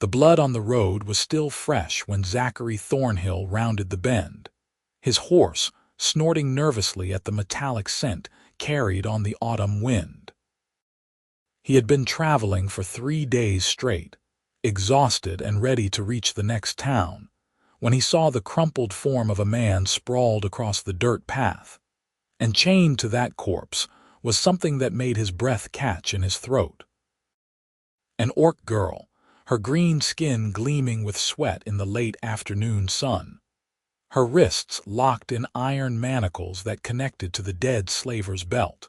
The blood on the road was still fresh when Zachary Thornhill rounded the bend. His horse, snorting nervously at the metallic scent, carried on the autumn wind. He had been traveling for 3 days straight, exhausted and ready to reach the next town, when he saw the crumpled form of a man sprawled across the dirt path. And chained to that corpse was something that made his breath catch in his throat. An orc girl, her green skin gleaming with sweat in the late afternoon sun. Her wrists locked in iron manacles that connected to the dead slaver's belt.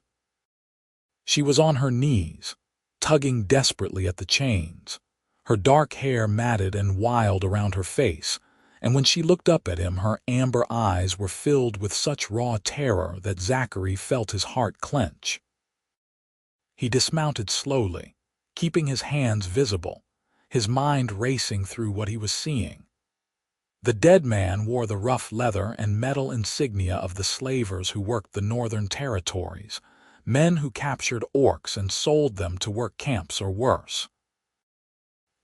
She was on her knees, tugging desperately at the chains, her dark hair matted and wild around her face, and when she looked up at him, her amber eyes were filled with such raw terror that Zachary felt his heart clench. He dismounted slowly, keeping his hands visible, his mind racing through what he was seeing. The dead man wore the rough leather and metal insignia of the slavers who worked the northern territories, men who captured orcs and sold them to work camps or worse.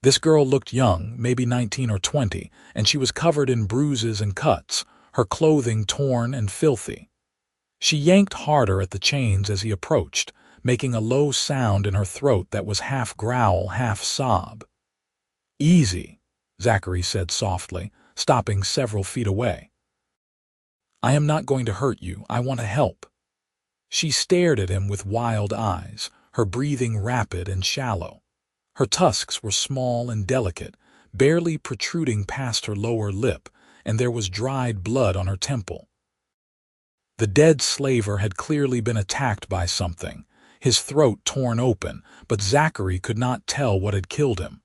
This girl looked young, maybe 19 or 20, and she was covered in bruises and cuts, her clothing torn and filthy. She yanked harder at the chains as he approached, making a low sound in her throat that was half growl, half sob. "Easy," Zachary said softly, stopping several feet away. "I am not going to hurt you. I want to help." She stared at him with wild eyes, her breathing rapid and shallow. Her tusks were small and delicate, barely protruding past her lower lip, and there was dried blood on her temple. The dead slaver had clearly been attacked by something, his throat torn open, but Zachary could not tell what had killed him.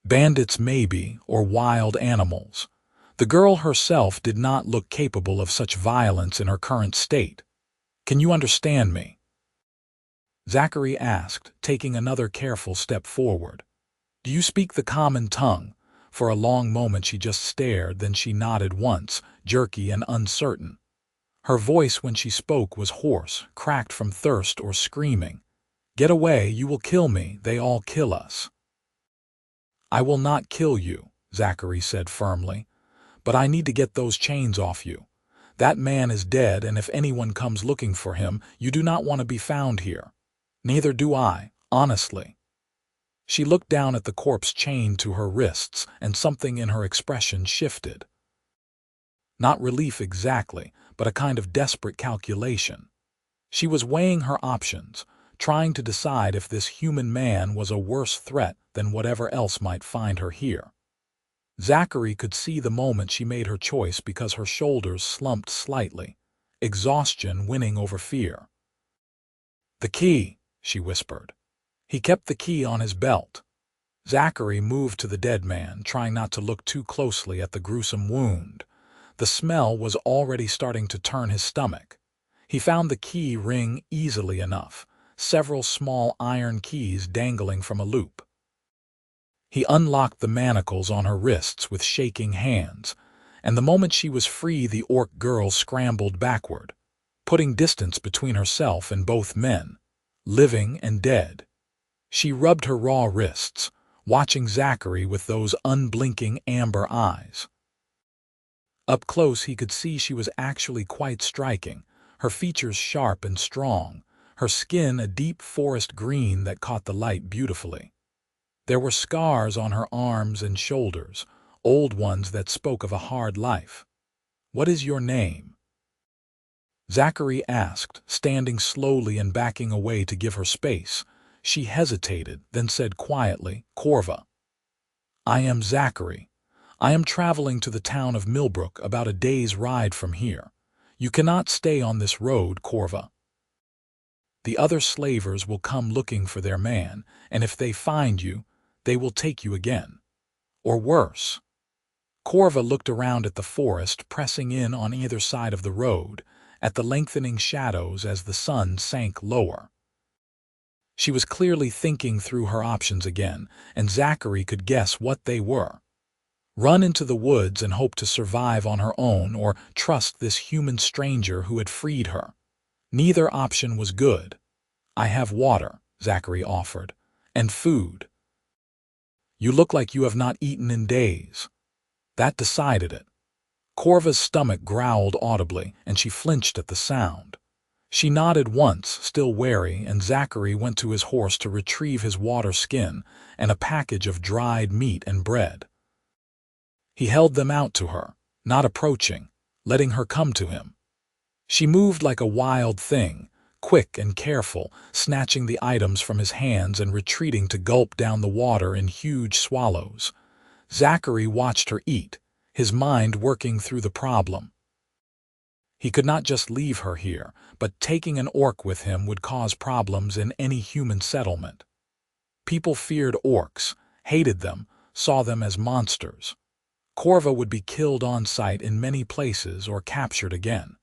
Bandits maybe, or wild animals. The girl herself did not look capable of such violence in her current state. "Can you understand me?" Zachary asked, taking another careful step forward. "Do you speak the common tongue?" For a long moment she just stared, then she nodded once, jerky and uncertain. Her voice when she spoke was hoarse, cracked from thirst or screaming. "Get away, you will kill me, they all kill us." "I will not kill you," Zachary said firmly, "but I need to get those chains off you. That man is dead, and if anyone comes looking for him, you do not want to be found here. Neither do I, honestly." She looked down at the corpse chained to her wrists, and something in her expression shifted. Not relief exactly, but a kind of desperate calculation. She was weighing her options, trying to decide if this human man was a worse threat than whatever else might find her here. Zachary could see the moment she made her choice because her shoulders slumped slightly, exhaustion winning over fear. "The key," she whispered. He kept the key on his belt. Zachary moved to the dead man, trying not to look too closely at the gruesome wound. The smell was already starting to turn his stomach. He found the key ring easily enough, several small iron keys dangling from a loop. He unlocked the manacles on her wrists with shaking hands, and the moment she was free, the orc girl scrambled backward, putting distance between herself and both men, living and dead. She rubbed her raw wrists, watching Zachary with those unblinking amber eyes. Up close he could see she was actually quite striking, her features sharp and strong, her skin a deep forest green that caught the light beautifully. There were scars on her arms and shoulders, old ones that spoke of a hard life. "What is your name?" Zachary asked, standing slowly and backing away to give her space. She hesitated, then said quietly, "Korva." "I am Zachary. I am traveling to the town of Millbrook, about a day's ride from here. You cannot stay on this road, Korva. The other slavers will come looking for their man, and if they find you, they will take you again. Or worse." Korva looked around at the forest pressing in on either side of the road, at the lengthening shadows as the sun sank lower. She was clearly thinking through her options again, and Zachary could guess what they were. Run into the woods and hope to survive on her own, or trust this human stranger who had freed her. Neither option was good. "I have water," Zachary offered, "and food." You look like you have not eaten in days." That decided it. Korva's stomach growled audibly, and she flinched at the sound. She nodded once, still wary, and Zachary went to his horse to retrieve his water skin and a package of dried meat and bread. He held them out to her, not approaching, letting her come to him. She moved like a wild thing, quick and careful, snatching the items from his hands and retreating to gulp down the water in huge swallows. Zachary watched her eat, his mind working through the problem. He could not just leave her here, but taking an orc with him would cause problems in any human settlement. People feared orcs, hated them, saw them as monsters. Korva would be killed on sight in many places or captured again.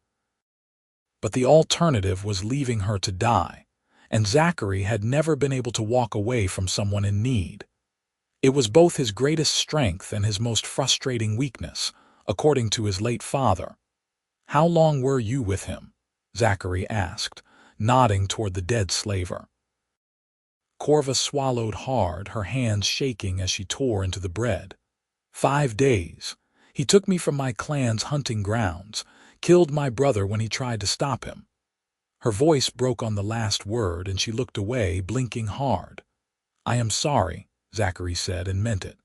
But the alternative was leaving her to die, and Zachary had never been able to walk away from someone in need. It was both his greatest strength and his most frustrating weakness, according to his late father. "How long were you with him?" Zachary asked, nodding toward the dead slaver. Korva swallowed hard, her hands shaking as she tore into the bread. 5 days. He took me from my clan's hunting grounds, killed my brother when he tried to stop him." Her voice broke on the last word, and she looked away, blinking hard. "I am sorry," Zachary said, and meant it.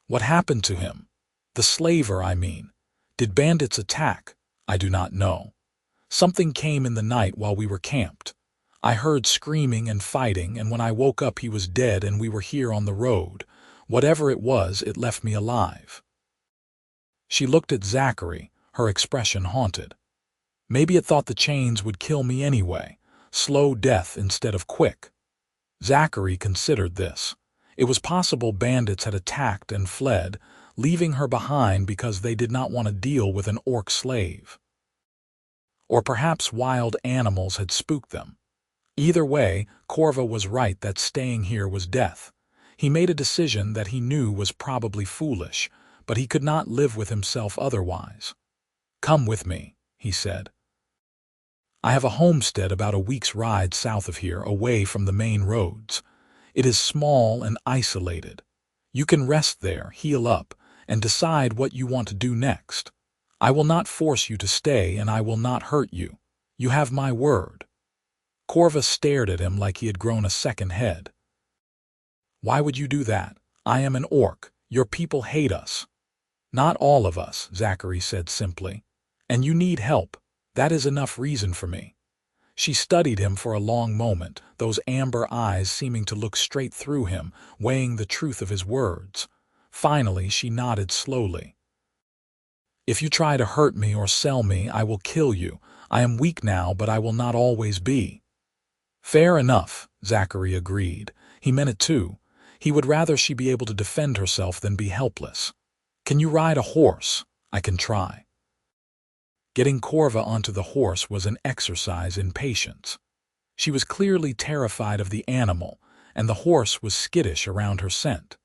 "What happened to him? The slaver, I mean. Did bandits attack? I do not know. Something came in the night while we were camped. I heard screaming and fighting, and when I woke up he was dead and we were here on the road. Whatever it was, it left me alive." She looked at Zachary, her expression haunted. "Maybe it thought the chains would kill me anyway, slow death instead of quick." Zachary considered this. It was possible bandits had attacked and fled, leaving her behind because they did not want to deal with an orc slave. Or perhaps wild animals had spooked them. Either way, Korva was right that staying here was death. He made a decision that he knew was probably foolish, but he could not live with himself otherwise. "Come with me," he said. "I have a homestead about a week's ride south of here, away from the main roads. It is small and isolated. You can rest there, heal up, and decide what you want to do next. I will not force you to stay, and I will not hurt you. You have my word." Korva stared at him like he had grown a second head. "Why would you do that? I am an orc. Your people hate us." "Not all of us," Zachary said simply. "And you need help. That is enough reason for me." She studied him for a long moment, those amber eyes seeming to look straight through him, weighing the truth of his words. Finally, she nodded slowly. "If you try to hurt me or sell me, I will kill you. I am weak now, but I will not always be." "Fair enough," Zachary agreed. He meant it too. He would rather she be able to defend herself than be helpless. "Can you ride a horse? I can try." Getting Korva onto the horse was an exercise in patience. She was clearly terrified of the animal, and the horse was skittish around her scent.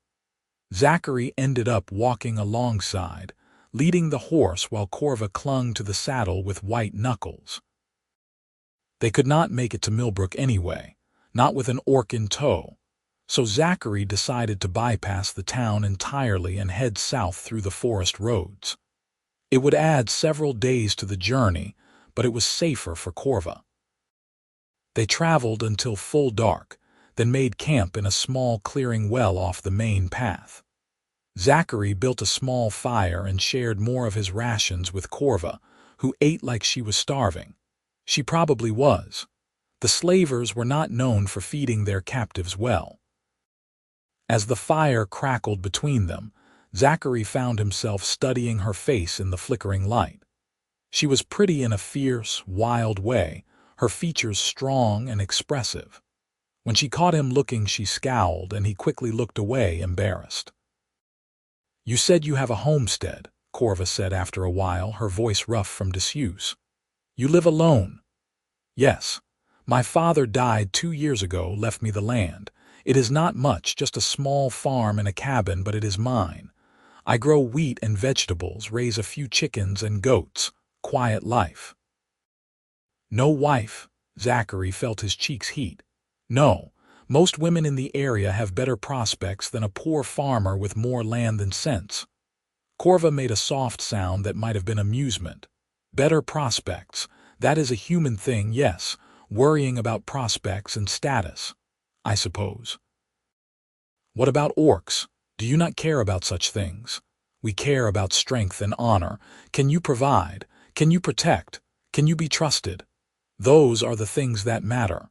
Zachary ended up walking alongside, leading the horse while Korva clung to the saddle with white knuckles. They could not make it to Millbrook anyway, not with an orc in tow, so Zachary decided to bypass the town entirely and head south through the forest roads. It would add several days to the journey, but it was safer for Korva. They traveled until full dark, then made camp in a small clearing well off the main path. Zachary built a small fire and shared more of his rations with Korva, who ate like she was starving. She probably was. The slavers were not known for feeding their captives well. As the fire crackled between them, Zachary found himself studying her face in the flickering light. She was pretty in a fierce, wild way, her features strong and expressive. When she caught him looking, she scowled, and he quickly looked away, embarrassed. "You said you have a homestead," Korva said after a while, her voice rough from disuse. "You live alone?" "Yes. My father died 2 years ago, left me the land. It is not much, just a small farm and a cabin, but it is mine. I grow wheat and vegetables, raise a few chickens and goats. Quiet life." "No wife?" Zachary felt his cheeks heat. "No, Most women in the area have better prospects than a poor farmer with more land than sense. Korva made a soft sound that might have been amusement. Better prospects. That is a human thing, yes, worrying about prospects and status, I suppose. What about orcs? Do you not care about such things? We care about strength and honor. Can you provide? Can you protect? Can you be trusted? Those are the things that matter.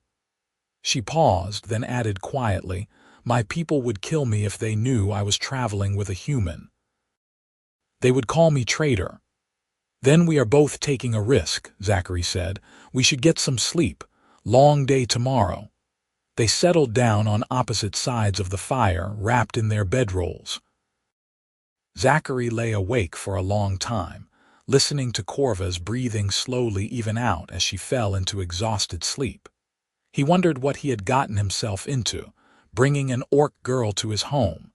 She paused, then added quietly, "My people would kill me if they knew I was traveling with a human. They would call me traitor." "Then we are both taking a risk," Zachary said. "We should get some sleep. Long day tomorrow." They settled down on opposite sides of the fire, wrapped in their bedrolls. Zachary lay awake for a long time, listening to Korva's breathing slowly even out as she fell into exhausted sleep. He wondered what he had gotten himself into, bringing an orc girl to his home.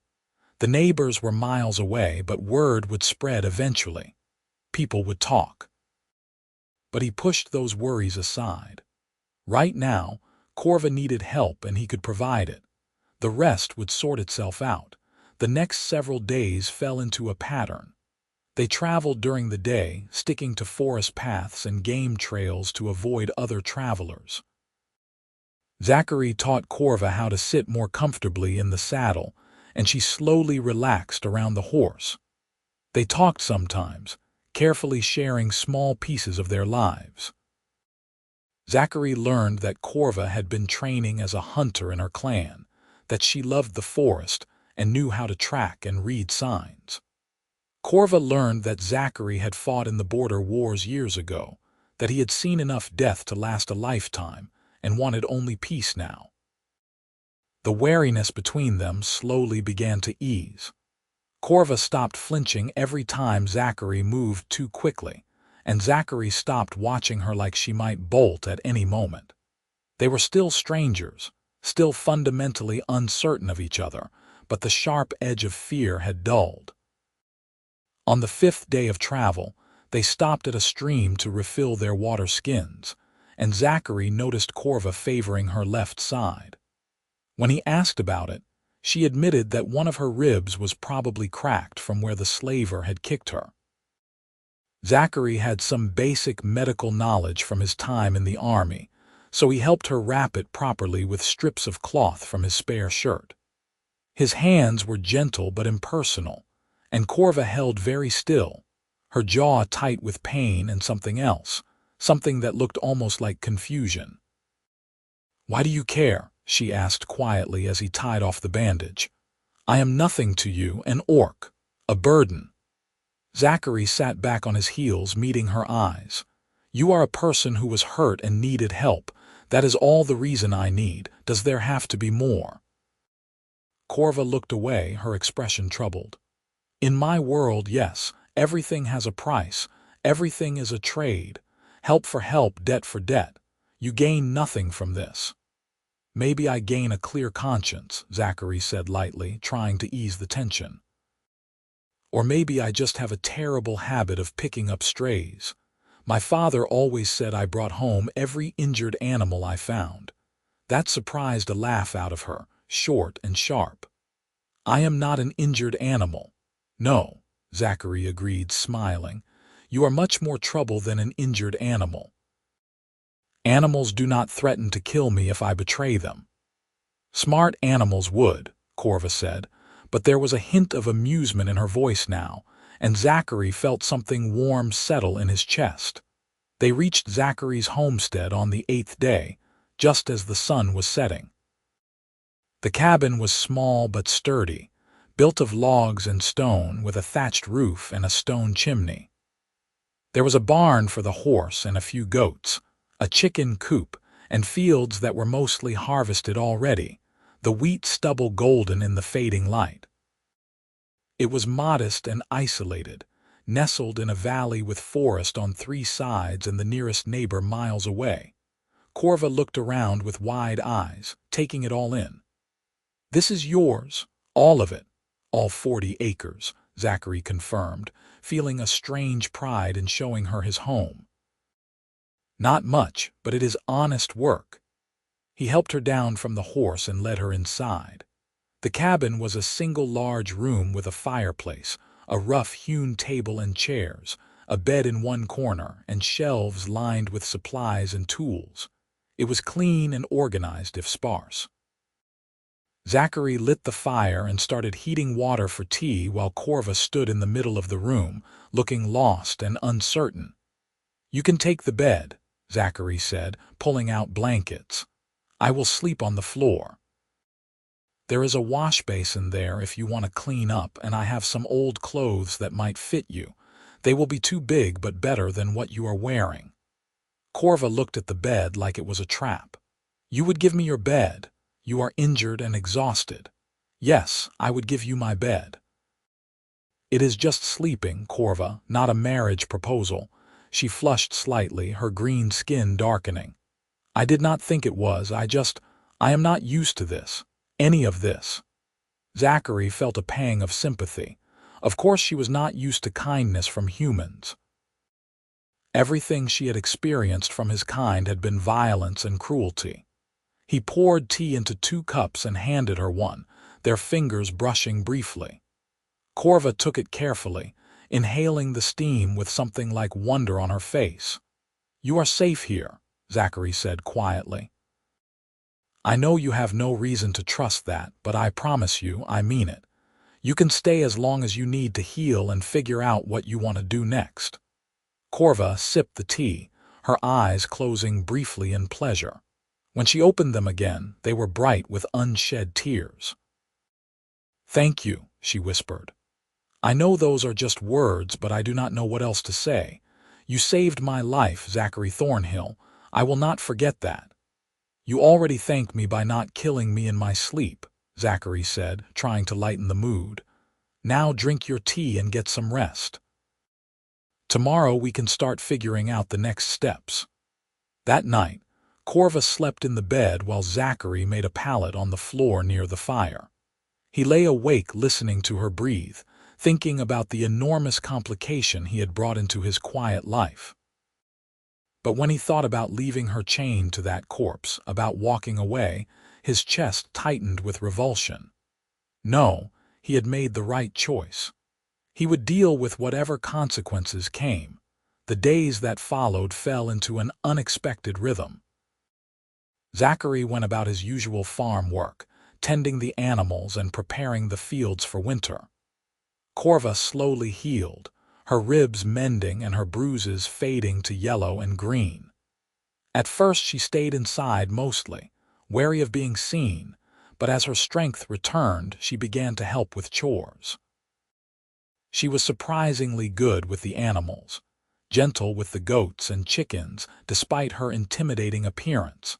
The neighbors were miles away, but word would spread eventually. People would talk. But he pushed those worries aside. Right now, Korva needed help and he could provide it. The rest would sort itself out. The next several days fell into a pattern. They traveled during the day, sticking to forest paths and game trails to avoid other travelers. Zachary taught Korva how to sit more comfortably in the saddle, and she slowly relaxed around the horse. They talked sometimes, carefully sharing small pieces of their lives. Zachary learned that Korva had been training as a hunter in her clan, that she loved the forest and knew how to track and read signs. Korva learned that Zachary had fought in the border wars years ago, that he had seen enough death to last a lifetime, and wanted only peace now. The wariness between them slowly began to ease. Korva stopped flinching every time Zachary moved too quickly, and Zachary stopped watching her like she might bolt at any moment. They were still strangers, still fundamentally uncertain of each other, but the sharp edge of fear had dulled. On the 5th day of travel, they stopped at a stream to refill their water skins, and Zachary noticed Korva favoring her left side. When he asked about it, she admitted that one of her ribs was probably cracked from where the slaver had kicked her. Zachary had some basic medical knowledge from his time in the army, so he helped her wrap it properly with strips of cloth from his spare shirt. His hands were gentle but impersonal, and Korva held very still, her jaw tight with pain and something else, something that looked almost like confusion. "Why do you care?" she asked quietly as he tied off the bandage. "I am nothing to you, an orc, a burden." Zachary sat back on his heels, meeting her eyes. "You are a person who was hurt and needed help. That is all the reason I need. Does there have to be more?" Korva looked away, her expression troubled. "In my world, yes, everything has a price. Everything is a trade. Help for help, debt for debt. You gain nothing from this." "Maybe I gain a clear conscience," Zachary said lightly, trying to ease the tension. "Or maybe I just have a terrible habit of picking up strays. My father always said I brought home every injured animal I found." That surprised a laugh out of her, short and sharp. "I am not an injured animal." "No," Zachary agreed, smiling. "You are much more trouble than an injured animal." "Animals do not threaten to kill me if I betray them." "Smart animals would," Korva said, but there was a hint of amusement in her voice now, and Zachary felt something warm settle in his chest. They reached Zachary's homestead on the 8th day, just as the sun was setting. The cabin was small but sturdy, built of logs and stone with a thatched roof and a stone chimney. There was a barn for the horse and a few goats, a chicken coop, and fields that were mostly harvested already, the wheat stubble golden in the fading light. It was modest and isolated, nestled in a valley with forest on 3 sides and the nearest neighbor miles away. Korva looked around with wide eyes, taking it all in. "This is yours, all of it, all 40 acres, Zachary confirmed, feeling a strange pride in showing her his home. "Not much, but it is honest work." He helped her down from the horse and led her inside. The cabin was a single large room with a fireplace, a rough-hewn table and chairs, a bed in one corner, and shelves lined with supplies and tools. It was clean and organized if sparse. Zachary lit the fire and started heating water for tea while Korva stood in the middle of the room, looking lost and uncertain. "You can take the bed," Zachary said, pulling out blankets. "I will sleep on the floor. There is a wash basin there if you want to clean up, and I have some old clothes that might fit you. They will be too big but better than what you are wearing." Korva looked at the bed like it was a trap. "You would give me your bed? You are injured and exhausted." "Yes, I would give you my bed." "It is just sleeping, Korva, not a marriage proposal." She flushed slightly, her green skin darkening. "I did not think it was. I am not used to this. Any of this." Zachary felt a pang of sympathy. Of course she was not used to kindness from humans. Everything she had experienced from his kind had been violence and cruelty. He poured tea into 2 cups and handed her one, their fingers brushing briefly. Korva took it carefully, inhaling the steam with something like wonder on her face. "You are safe here," Zachary said quietly. "I know you have no reason to trust that, but I promise you I mean it. You can stay as long as you need to heal and figure out what you want to do next." Korva sipped the tea, her eyes closing briefly in pleasure. When she opened them again, they were bright with unshed tears. "Thank you," she whispered. "I know those are just words, but I do not know what else to say. You saved my life, Zachary Thornhill. I will not forget that." "You already thank me by not killing me in my sleep," Zachary said, trying to lighten the mood. "Now drink your tea and get some rest. Tomorrow we can start figuring out the next steps." That night, Korva slept in the bed while Zachary made a pallet on the floor near the fire. He lay awake listening to her breathe, thinking about the enormous complication he had brought into his quiet life. But when he thought about leaving her chained to that corpse, about walking away, his chest tightened with revulsion. No, he had made the right choice. He would deal with whatever consequences came. The days that followed fell into an unexpected rhythm. Zachary went about his usual farm work, tending the animals and preparing the fields for winter. Korva slowly healed, her ribs mending and her bruises fading to yellow and green. At first she stayed inside mostly, wary of being seen, but as her strength returned, she began to help with chores. She was surprisingly good with the animals, gentle with the goats and chickens despite her intimidating appearance.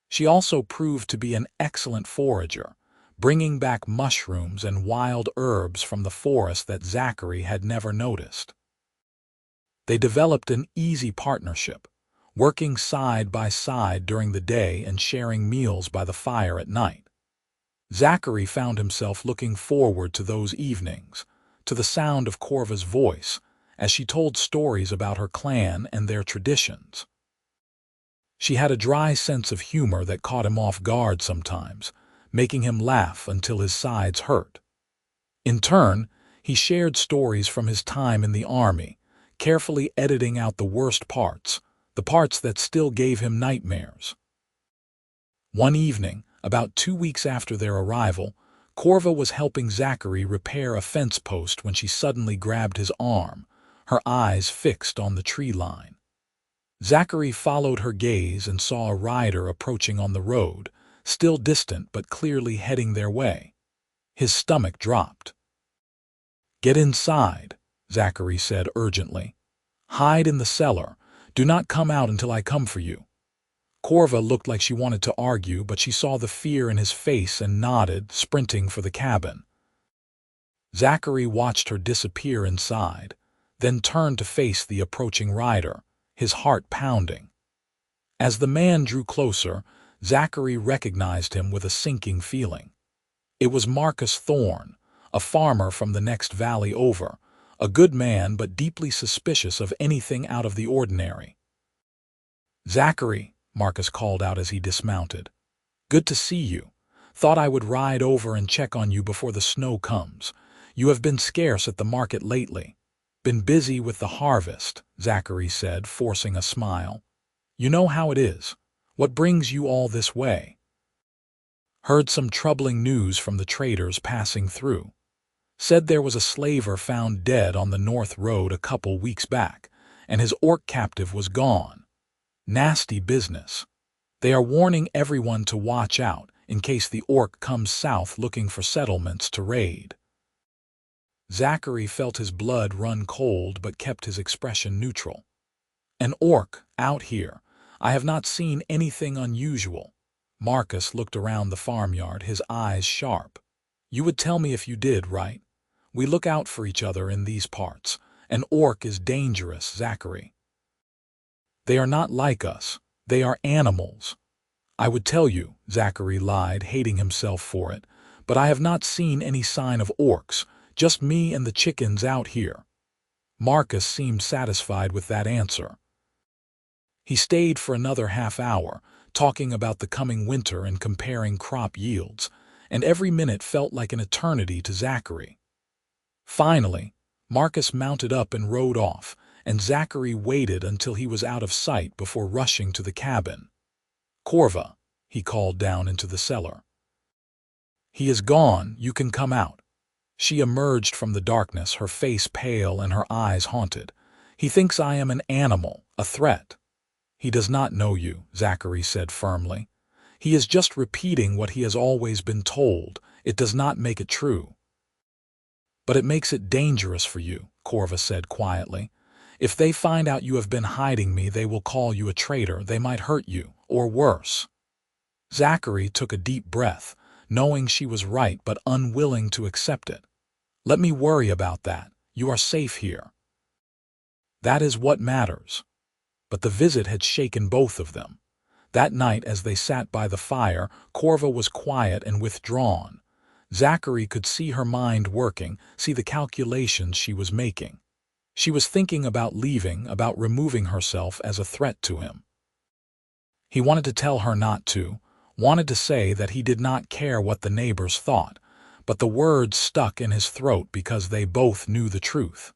She also proved to be an excellent forager, bringing back mushrooms and wild herbs from the forest that Zachary had never noticed. They developed an easy partnership, working side by side during the day and sharing meals by the fire at night. Zachary found himself looking forward to those evenings, to the sound of Korva's voice as she told stories about her clan and their traditions. She had a dry sense of humor that caught him off guard sometimes, making him laugh until his sides hurt. In turn, he shared stories from his time in the army, carefully editing out the worst parts, the parts that still gave him nightmares. One evening, about 2 weeks after their arrival, Korva was helping Zachary repair a fence post when she suddenly grabbed his arm, her eyes fixed on the tree line. Zachary followed her gaze and saw a rider approaching on the road, still distant but clearly heading their way. His stomach dropped. "Get inside," Zachary said urgently. "Hide in the cellar. Do not come out until I come for you." Korva looked like she wanted to argue, but she saw the fear in his face and nodded, sprinting for the cabin. Zachary watched her disappear inside, then turned to face the approaching rider, his heart pounding. As the man drew closer, Zachary recognized him with a sinking feeling. It was Marcus Thorne, a farmer from the next valley over, a good man but deeply suspicious of anything out of the ordinary. "Zachary," Marcus called out as he dismounted. Good to see you. Thought I would ride over and check on you before the snow comes. You have been scarce at the market lately. Been busy with the harvest, Zachary said, forcing a smile. You know how it is. What brings you all this way? Heard some troubling news from the traders passing through. Said there was a slaver found dead on the North Road a couple weeks back, and his orc captive was gone. Nasty business. They are warning everyone to watch out in case the orc comes south looking for settlements to raid. Zachary felt his blood run cold but kept his expression neutral. An orc out here. I have not seen anything unusual. Marcus looked around the farmyard, his eyes sharp. You would tell me if you did, right? We look out for each other in these parts. An orc is dangerous, Zachary. They are not like us. They are animals. I would tell you, Zachary lied, hating himself for it, but I have not seen any sign of orcs, just me and the chickens out here. Marcus seemed satisfied with that answer. He stayed for another half hour, talking about the coming winter and comparing crop yields, and every minute felt like an eternity to Zachary. Finally, Marcus mounted up and rode off, and Zachary waited until he was out of sight before rushing to the cabin. Korva, he called down into the cellar. He is gone, you can come out. She emerged from the darkness, her face pale and her eyes haunted. He thinks I am an animal, a threat. He does not know you, Zachary said firmly. He is just repeating what he has always been told. It does not make it true. But it makes it dangerous for you, Korva said quietly. If they find out you have been hiding me, they will call you a traitor. They might hurt you, or worse. Zachary took a deep breath, knowing she was right but unwilling to accept it. Let me worry about that. You are safe here. That is what matters. But the visit had shaken both of them. That night, as they sat by the fire, Korva was quiet and withdrawn. Zachary could see her mind working, see the calculations she was making. She was thinking about leaving, about removing herself as a threat to him. He wanted to tell her not to, wanted to say that he did not care what the neighbors thought, but the words stuck in his throat because they both knew the truth.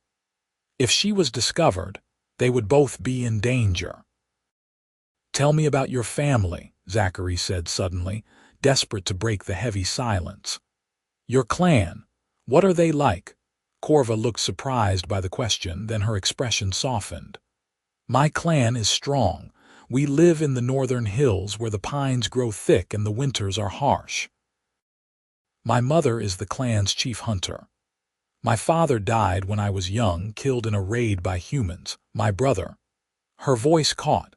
If she was discovered, they would both be in danger. Tell me about your family, Zachary said suddenly, desperate to break the heavy silence. Your clan, what are they like? Korva looked surprised by the question, then her expression softened. My clan is strong. We live in the northern hills where the pines grow thick and the winters are harsh. My mother is the clan's chief hunter. My father died when I was young, killed in a raid by humans. My brother. Her voice caught.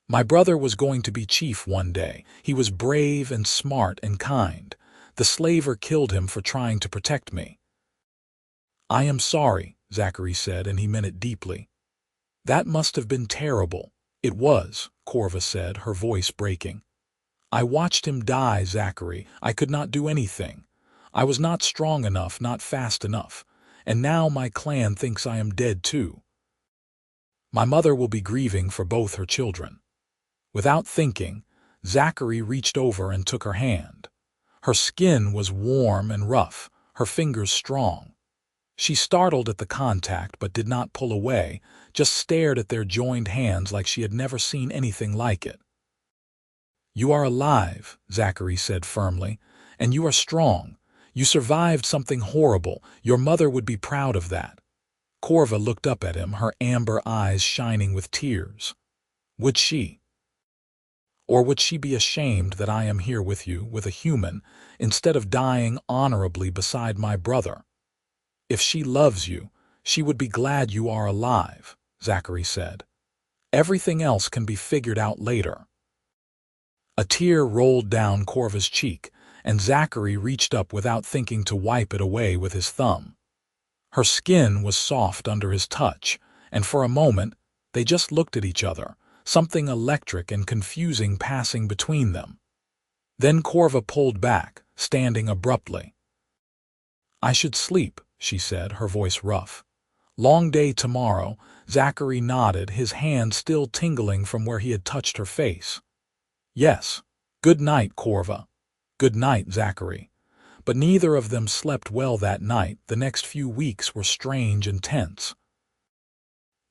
My brother was going to be chief one day. He was brave and smart and kind. The slaver killed him for trying to protect me. I am sorry, Zachary said, and he meant it deeply. That must have been terrible. It was, Korva said, her voice breaking. I watched him die, Zachary. I could not do anything. I was not strong enough, not fast enough. And now my clan thinks I am dead too. My mother will be grieving for both her children. Without thinking, Zachary reached over and took her hand. Her skin was warm and rough, her fingers strong. She startled at the contact but did not pull away, just stared at their joined hands like she had never seen anything like it. You are alive, Zachary said firmly, and you are strong. You survived something horrible. Your mother would be proud of that. Korva looked up at him, her amber eyes shining with tears. Would she? Or would she be ashamed that I am here with you, with a human, instead of dying honorably beside my brother? If she loves you, she would be glad you are alive, Zachary said. Everything else can be figured out later. A tear rolled down Korva's cheek, and Zachary reached up without thinking to wipe it away with his thumb. Her skin was soft under his touch, and for a moment they just looked at each other, something electric and confusing passing between them. Then Korva pulled back, standing abruptly. I should sleep, she said, her voice rough. Long day tomorrow. Zachary nodded, his hand still tingling from where he had touched her face. Yes, Good night, Korva. Good night, Zachary. But neither of them slept well that night. The next few weeks were strange and tense.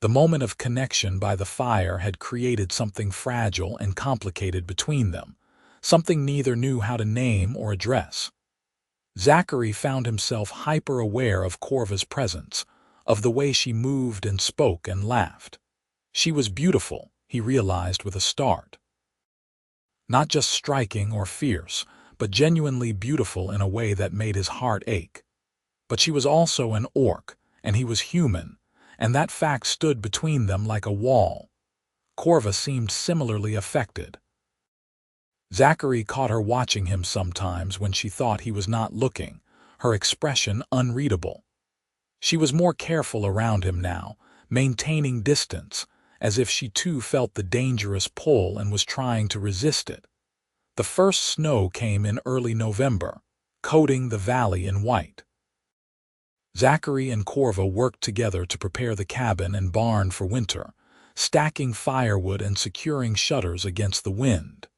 The moment of connection by the fire had created something fragile and complicated between them, something neither knew how to name or address. Zachary found himself hyper-aware of Korva's presence, of the way she moved and spoke and laughed. She was beautiful, he realized with a start. Not just striking or fierce, but genuinely beautiful in a way that made his heart ache. But she was also an orc, and he was human, and that fact stood between them like a wall. Korva seemed similarly affected. Zachary caught her watching him sometimes when she thought he was not looking, her expression unreadable. She was more careful around him now, maintaining distance, as if she too felt the dangerous pull and was trying to resist it. The first snow came in early November, coating the valley in white. Zachary and Korva worked together to prepare the cabin and barn for winter, stacking firewood and securing shutters against the wind.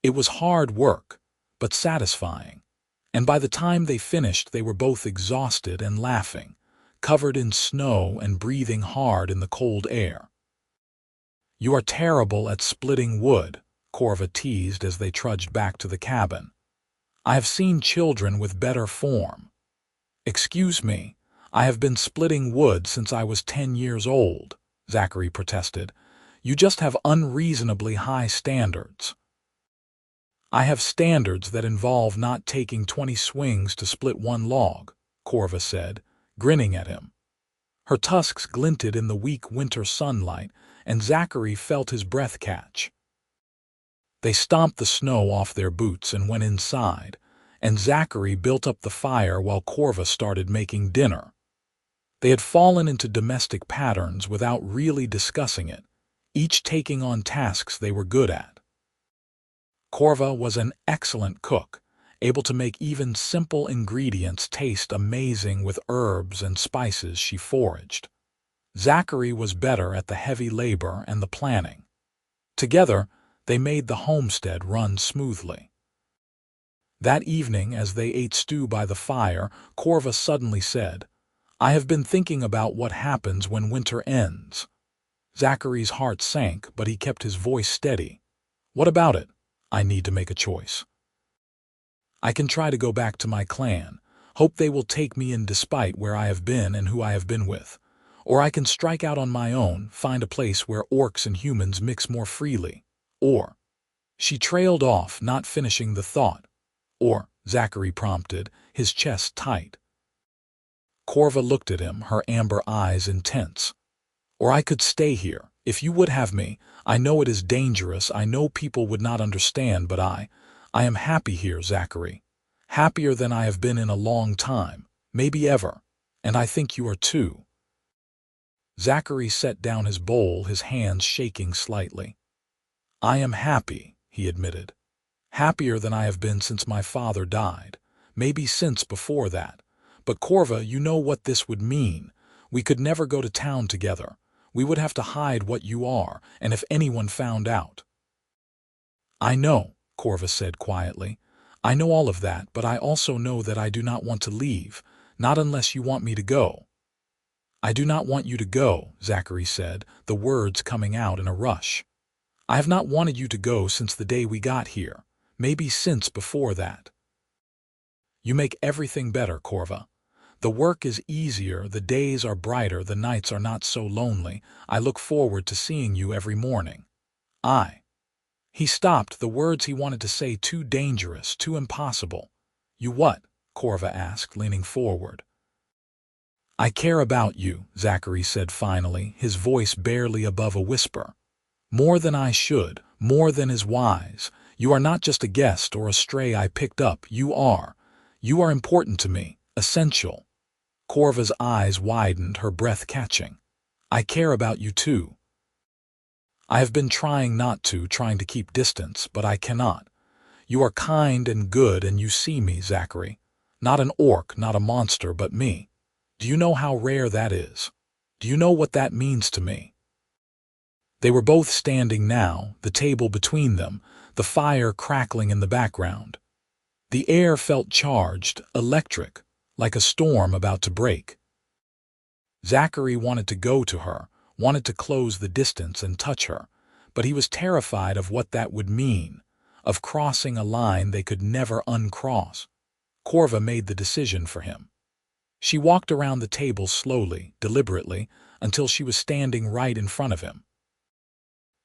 It was hard work, but satisfying, and by the time they finished they were both exhausted and laughing, covered in snow and breathing hard in the cold air. "You are terrible at splitting wood," Korva teased as they trudged back to the cabin. "I have seen children with better form." "Excuse me, I have been splitting wood since I was 10 years old," Zachary protested. "You just have unreasonably high standards." "I have standards that involve not taking 20 swings to split one log," Korva said, grinning at him. Her tusks glinted in the weak winter sunlight, and Zachary felt his breath catch. They stomped the snow off their boots and went inside, and Zachary built up the fire while Korva started making dinner. They had fallen into domestic patterns without really discussing it, each taking on tasks they were good at. Korva was an excellent cook, able to make even simple ingredients taste amazing with herbs and spices she foraged. Zachary was better at the heavy labor and the planning. Together, they made the homestead run smoothly. That evening, as they ate stew by the fire, Korva suddenly said, "I have been thinking about what happens when winter ends." Zachary's heart sank, but he kept his voice steady. "What about it? I need to make a choice. I can try to go back to my clan, hope they will take me in despite where I have been and who I have been with. Or I can strike out on my own, find a place where orcs and humans mix more freely. Or—" She trailed off, not finishing the thought. "Or," Zachary prompted, his chest tight. Korva looked at him, her amber eyes intense. "Or I could stay here, if you would have me. I know it is dangerous, I know people would not understand, but I am happy here, Zachary. Happier than I have been in a long time, maybe ever, and I think you are too." Zachary set down his bowl, his hands shaking slightly. "I am happy," he admitted. "Happier than I have been since my father died, maybe since before that. But Korva, you know what this would mean. We could never go to town together. We would have to hide what you are, and if anyone found out—" "I know," Korva said quietly. "I know all of that, but I also know that I do not want to leave, not unless you want me to go." "I do not want you to go," Zachary said, the words coming out in a rush. "I have not wanted you to go since the day we got here, maybe since before that." "You make everything better, Korva. The work is easier, the days are brighter, the nights are not so lonely. I look forward to seeing you every morning. He stopped, the words he wanted to say too dangerous, too impossible. "You what?" Korva asked, leaning forward. "I care about you," Zachary said finally, his voice barely above a whisper. "More than I should, more than is wise. You are not just a guest or a stray I picked up, you are. You are important to me, essential." Korva's eyes widened, her breath catching. "I care about you too. I have been trying not to, trying to keep distance, but I cannot. You are kind and good and you see me, Zachary. Not an orc, not a monster, but me. Do you know how rare that is? Do you know what that means to me?" They were both standing now, the table between them, the fire crackling in the background. The air felt charged, electric, like a storm about to break. Zachary wanted to go to her, wanted to close the distance and touch her, but he was terrified of what that would mean, of crossing a line they could never uncross. Korva made the decision for him. She walked around the table slowly, deliberately, until she was standing right in front of him.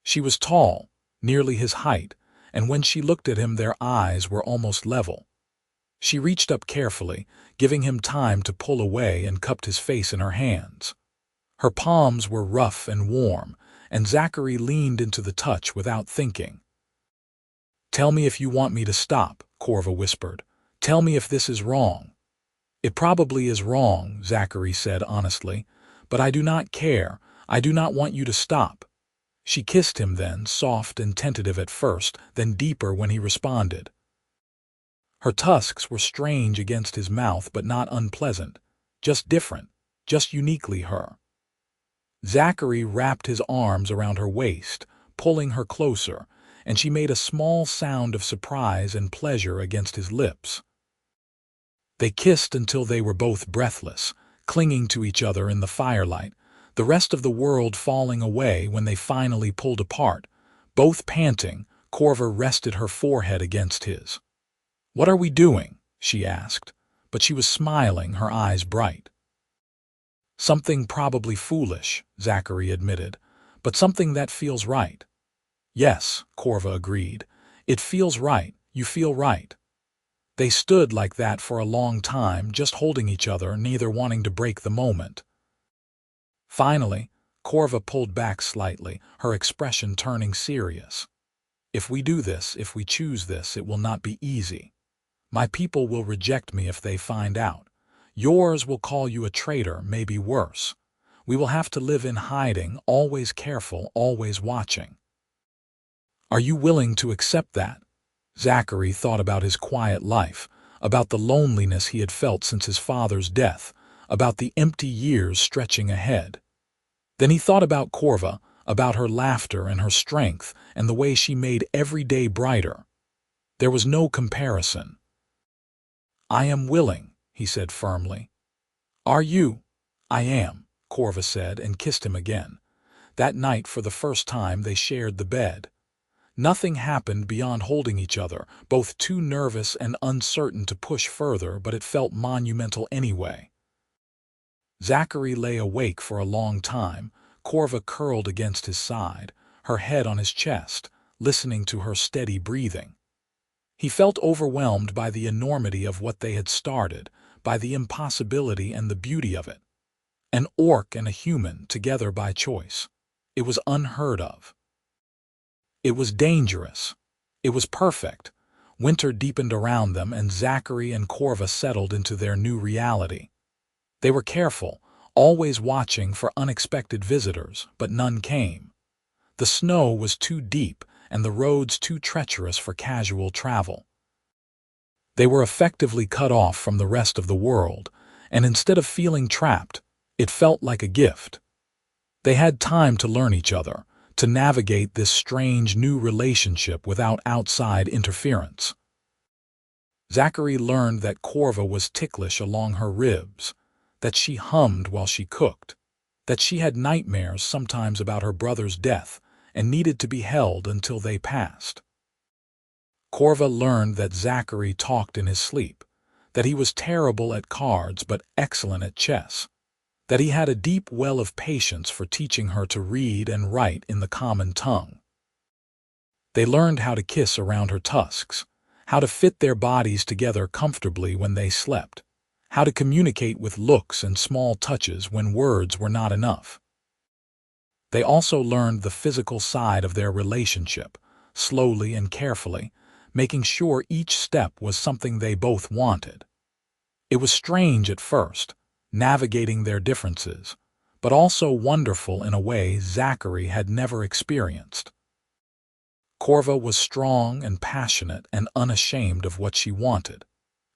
She was tall, nearly his height, and when she looked at him their eyes were almost level. She reached up carefully, giving him time to pull away, and cupped his face in her hands. Her palms were rough and warm, and Zachary leaned into the touch without thinking. "Tell me if you want me to stop," Korva whispered. "Tell me if this is wrong." "It probably is wrong," Zachary said honestly, "but I do not care. I do not want you to stop." She kissed him then, soft and tentative at first, then deeper when he responded. Her tusks were strange against his mouth, but not unpleasant, just different, just uniquely her. Zachary wrapped his arms around her waist, pulling her closer, and she made a small sound of surprise and pleasure against his lips. They kissed until they were both breathless, clinging to each other in the firelight, the rest of the world falling away when they finally pulled apart. Both panting, Korva rested her forehead against his. "What are we doing?" she asked, but she was smiling, her eyes bright. "Something probably foolish," Zachary admitted, "but something that feels right." "Yes," Korva agreed. "It feels right. You feel right." They stood like that for a long time, just holding each other, neither wanting to break the moment. Finally, Korva pulled back slightly, her expression turning serious. "If we do this, if we choose this, it will not be easy. My people will reject me if they find out. Yours will call you a traitor, maybe worse. We will have to live in hiding, always careful, always watching." "Are you willing to accept that?" Zachary thought about his quiet life, about the loneliness he had felt since his father's death, about the empty years stretching ahead. Then he thought about Korva, about her laughter and her strength and the way she made every day brighter. There was no comparison. "I am willing," he said firmly. "Are you?" "I am," Korva said and kissed him again. That night, for the first time, they shared the bed. Nothing happened beyond holding each other, both too nervous and uncertain to push further, but it felt monumental anyway. Zachary lay awake for a long time, Korva curled against his side, her head on his chest, listening to her steady breathing. He felt overwhelmed by the enormity of what they had started, by the impossibility and the beauty of it. An orc and a human together by choice. It was unheard of. It was dangerous. It was perfect. Winter deepened around them, and Zachary and Korva settled into their new reality. They were careful, always watching for unexpected visitors, but none came. The snow was too deep and the roads too treacherous for casual travel. They were effectively cut off from the rest of the world, and instead of feeling trapped, it felt like a gift. They had time to learn each other, to navigate this strange new relationship without outside interference. Zachary learned that Korva was ticklish along her ribs, that she hummed while she cooked, that she had nightmares sometimes about her brother's death and needed to be held until they passed. Korva learned that Zachary talked in his sleep, that he was terrible at cards but excellent at chess, that he had a deep well of patience for teaching her to read and write in the common tongue. They learned how to kiss around her tusks, how to fit their bodies together comfortably when they slept, how to communicate with looks and small touches when words were not enough. They also learned the physical side of their relationship, slowly and carefully, making sure each step was something they both wanted. It was strange at first, navigating their differences, but also wonderful in a way Zachary had never experienced. Korva was strong and passionate and unashamed of what she wanted,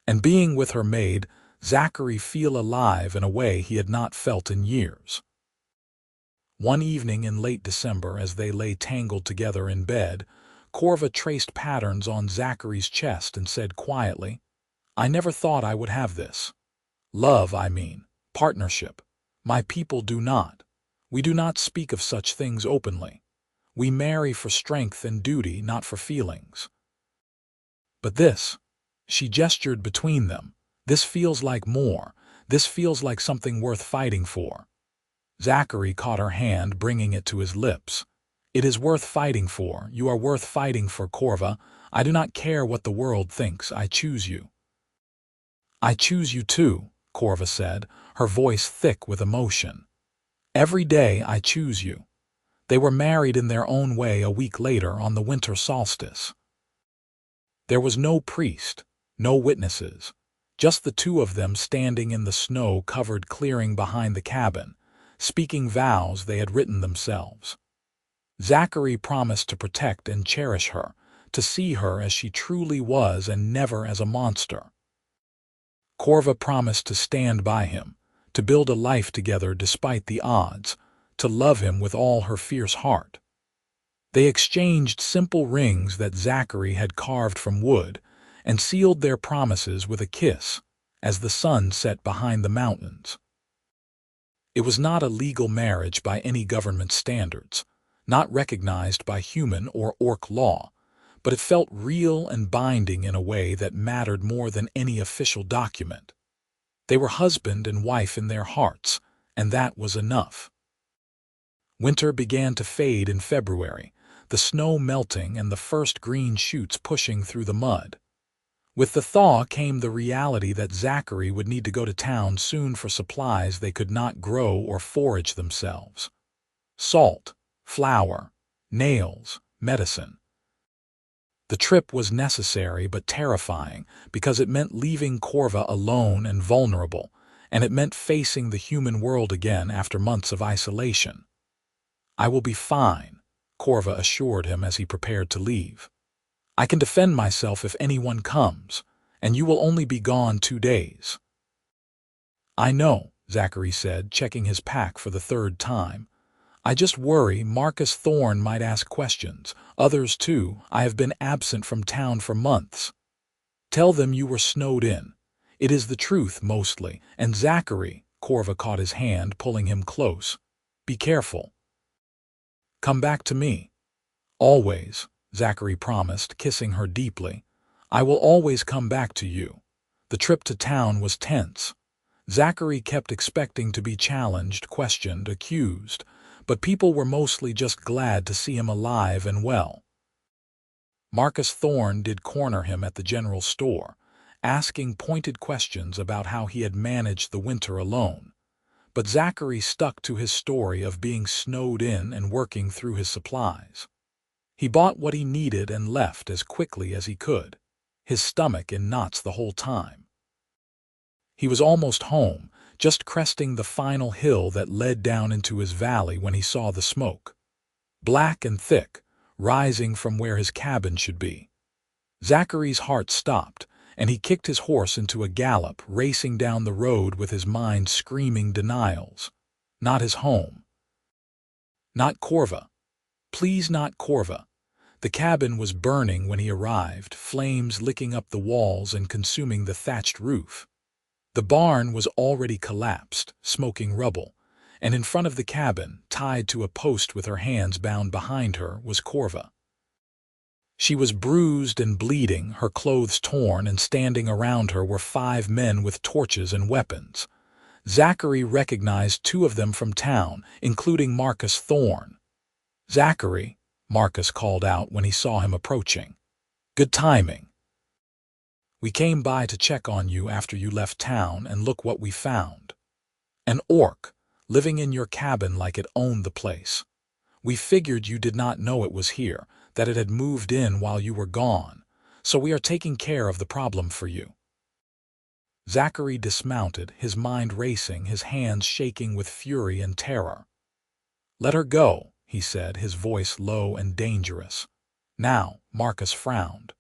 and being with her made Zachary feel alive in a way he had not felt in years. One evening in late December, as they lay tangled together in bed, Korva traced patterns on Zachary's chest and said quietly, "I never thought I would have this. Love, I mean. Partnership. My people do not. We do not speak of such things openly. We marry for strength and duty, not for feelings. But this," she gestured between them, "this feels like more. This feels like something worth fighting for." Zachary caught her hand, bringing it to his lips. "It is worth fighting for. You are worth fighting for, Korva. I do not care what the world thinks. I choose you." "I choose you too," Korva said, her voice thick with emotion. "Every day I choose you." They were married in their own way a week later on the winter solstice. There was no priest, no witnesses, just the two of them standing in the snow-covered clearing behind the cabin, speaking vows they had written themselves. Zachary promised to protect and cherish her, to see her as she truly was and never as a monster. Korva promised to stand by him, to build a life together despite the odds, to love him with all her fierce heart. They exchanged simple rings that Zachary had carved from wood and sealed their promises with a kiss as the sun set behind the mountains. It was not a legal marriage by any government standards, not recognized by human or orc law, but it felt real and binding in a way that mattered more than any official document. They were husband and wife in their hearts, and that was enough. Winter began to fade in February, the snow melting and the first green shoots pushing through the mud. With the thaw came the reality that Zachary would need to go to town soon for supplies they could not grow or forage themselves. Salt, flour, nails, medicine. The trip was necessary but terrifying because it meant leaving Korva alone and vulnerable, and it meant facing the human world again after months of isolation. "I will be fine," Korva assured him as he prepared to leave. "I can defend myself if anyone comes, and you will only be gone 2 days." "I know," Zachary said, checking his pack for the 3rd time. "I just worry Marcus Thorne might ask questions. Others too. I have been absent from town for months." "Tell them you were snowed in. It is the truth, mostly. And Zachary," Korva caught his hand, pulling him close, "be careful. Come back to me." "Always," Zachary promised, kissing her deeply. "I will always come back to you." The trip to town was tense. Zachary kept expecting to be challenged, questioned, accused, but people were mostly just glad to see him alive and well. Marcus Thorne did corner him at the general store, asking pointed questions about how he had managed the winter alone. But Zachary stuck to his story of being snowed in and working through his supplies. He bought what he needed and left as quickly as he could, his stomach in knots the whole time. He was almost home, just cresting the final hill that led down into his valley when he saw the smoke. Black and thick, rising from where his cabin should be. Zachary's heart stopped, and he kicked his horse into a gallop, racing down the road with his mind screaming denials. Not his home. Not Korva. Please, not Korva. The cabin was burning when he arrived, flames licking up the walls and consuming the thatched roof. The barn was already collapsed, smoking rubble, and in front of the cabin, tied to a post with her hands bound behind her, was Korva. She was bruised and bleeding, her clothes torn, and standing around her were 5 men with torches and weapons. Zachary recognized 2 of them from town, including Marcus Thorne. "Zachary," Marcus called out when he saw him approaching. "Good timing. We came by to check on you after you left town, and look what we found. An orc, living in your cabin like it owned the place. We figured you did not know it was here, that it had moved in while you were gone, so we are taking care of the problem for you." Zachary dismounted, his mind racing, his hands shaking with fury and terror. "Let her go," he said, his voice low and dangerous. Now, Marcus frowned.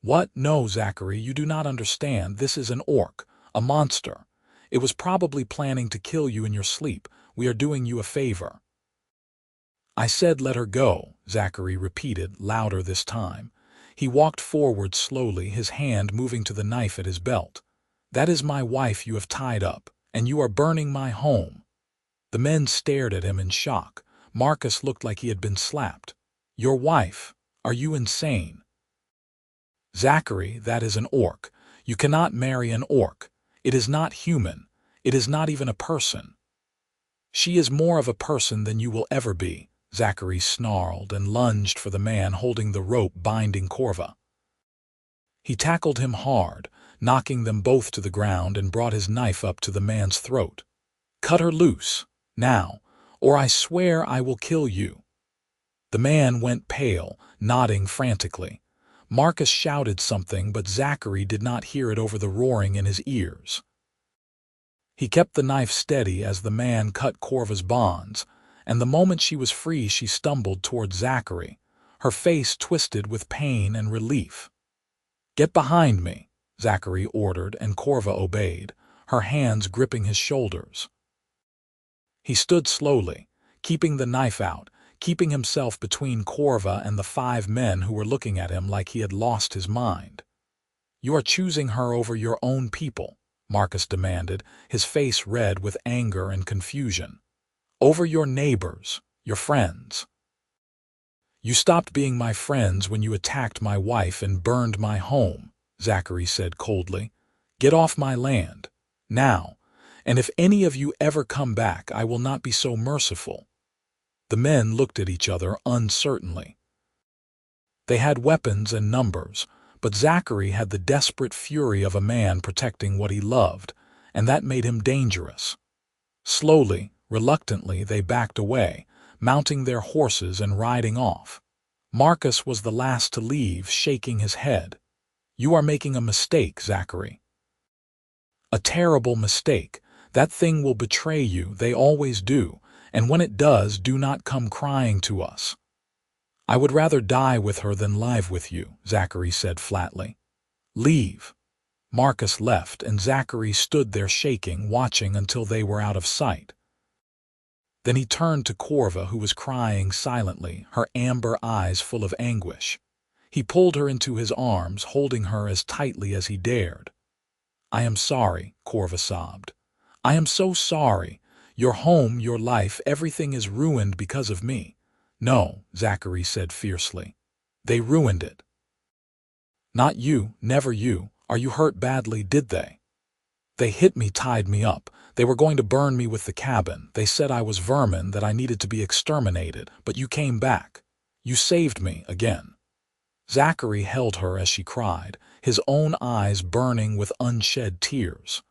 "What? No, Zachary, you do not understand. This is an orc, a monster. It was probably planning to kill you in your sleep. We are doing you a favor." I said let her go, Zachary repeated, louder this time. He walked forward slowly, his hand moving to the knife at his belt. That is my wife you have tied up, and you are burning my home. The men stared at him in shock. Marcus looked like he had been slapped. Your wife? Are you insane? Zachary, that is an orc. You cannot marry an orc. It is not human. It is not even a person. She is more of a person than you will ever be, Zachary snarled and lunged for the man holding the rope binding Korva. He tackled him hard, knocking them both to the ground, and brought his knife up to the man's throat. Cut her loose, now, or I swear I will kill you. The man went pale, nodding frantically. Marcus shouted something, but Zachary did not hear it over the roaring in his ears. He kept the knife steady as the man cut Korva's bonds, and the moment she was free she stumbled toward Zachary, her face twisted with pain and relief. Get behind me, Zachary ordered, and Korva obeyed, her hands gripping his shoulders. He stood slowly, keeping the knife out, keeping himself between Korva and the 5 men who were looking at him like he had lost his mind. You are choosing her over your own people, Marcus demanded, his face red with anger and confusion. Over your neighbors, your friends. You stopped being my friends when you attacked my wife and burned my home, Zachary said coldly. Get off my land, now, and if any of you ever come back, I will not be so merciful. The men looked at each other uncertainly. They had weapons and numbers, but Zachary had the desperate fury of a man protecting what he loved, and that made him dangerous. Slowly, reluctantly, they backed away, mounting their horses and riding off. Marcus was the last to leave, shaking his head. You are making a mistake, Zachary. A terrible mistake. That thing will betray you, they always do, and when it does, do not come crying to us. I would rather die with her than live with you, Zachary said flatly. Leave. Marcus left, and Zachary stood there shaking, watching until they were out of sight. Then he turned to Korva, who was crying silently, her amber eyes full of anguish. He pulled her into his arms, holding her as tightly as he dared. I am sorry, Korva sobbed. I am so sorry. Your home, your life, everything is ruined because of me. No, Zachary said fiercely. They ruined it. Not you, never you. Are you hurt badly, did they? They hit me, tied me up. They were going to burn me with the cabin. They said I was vermin, that I needed to be exterminated, but you came back. You saved me again. Zachary held her as she cried, his own eyes burning with unshed tears.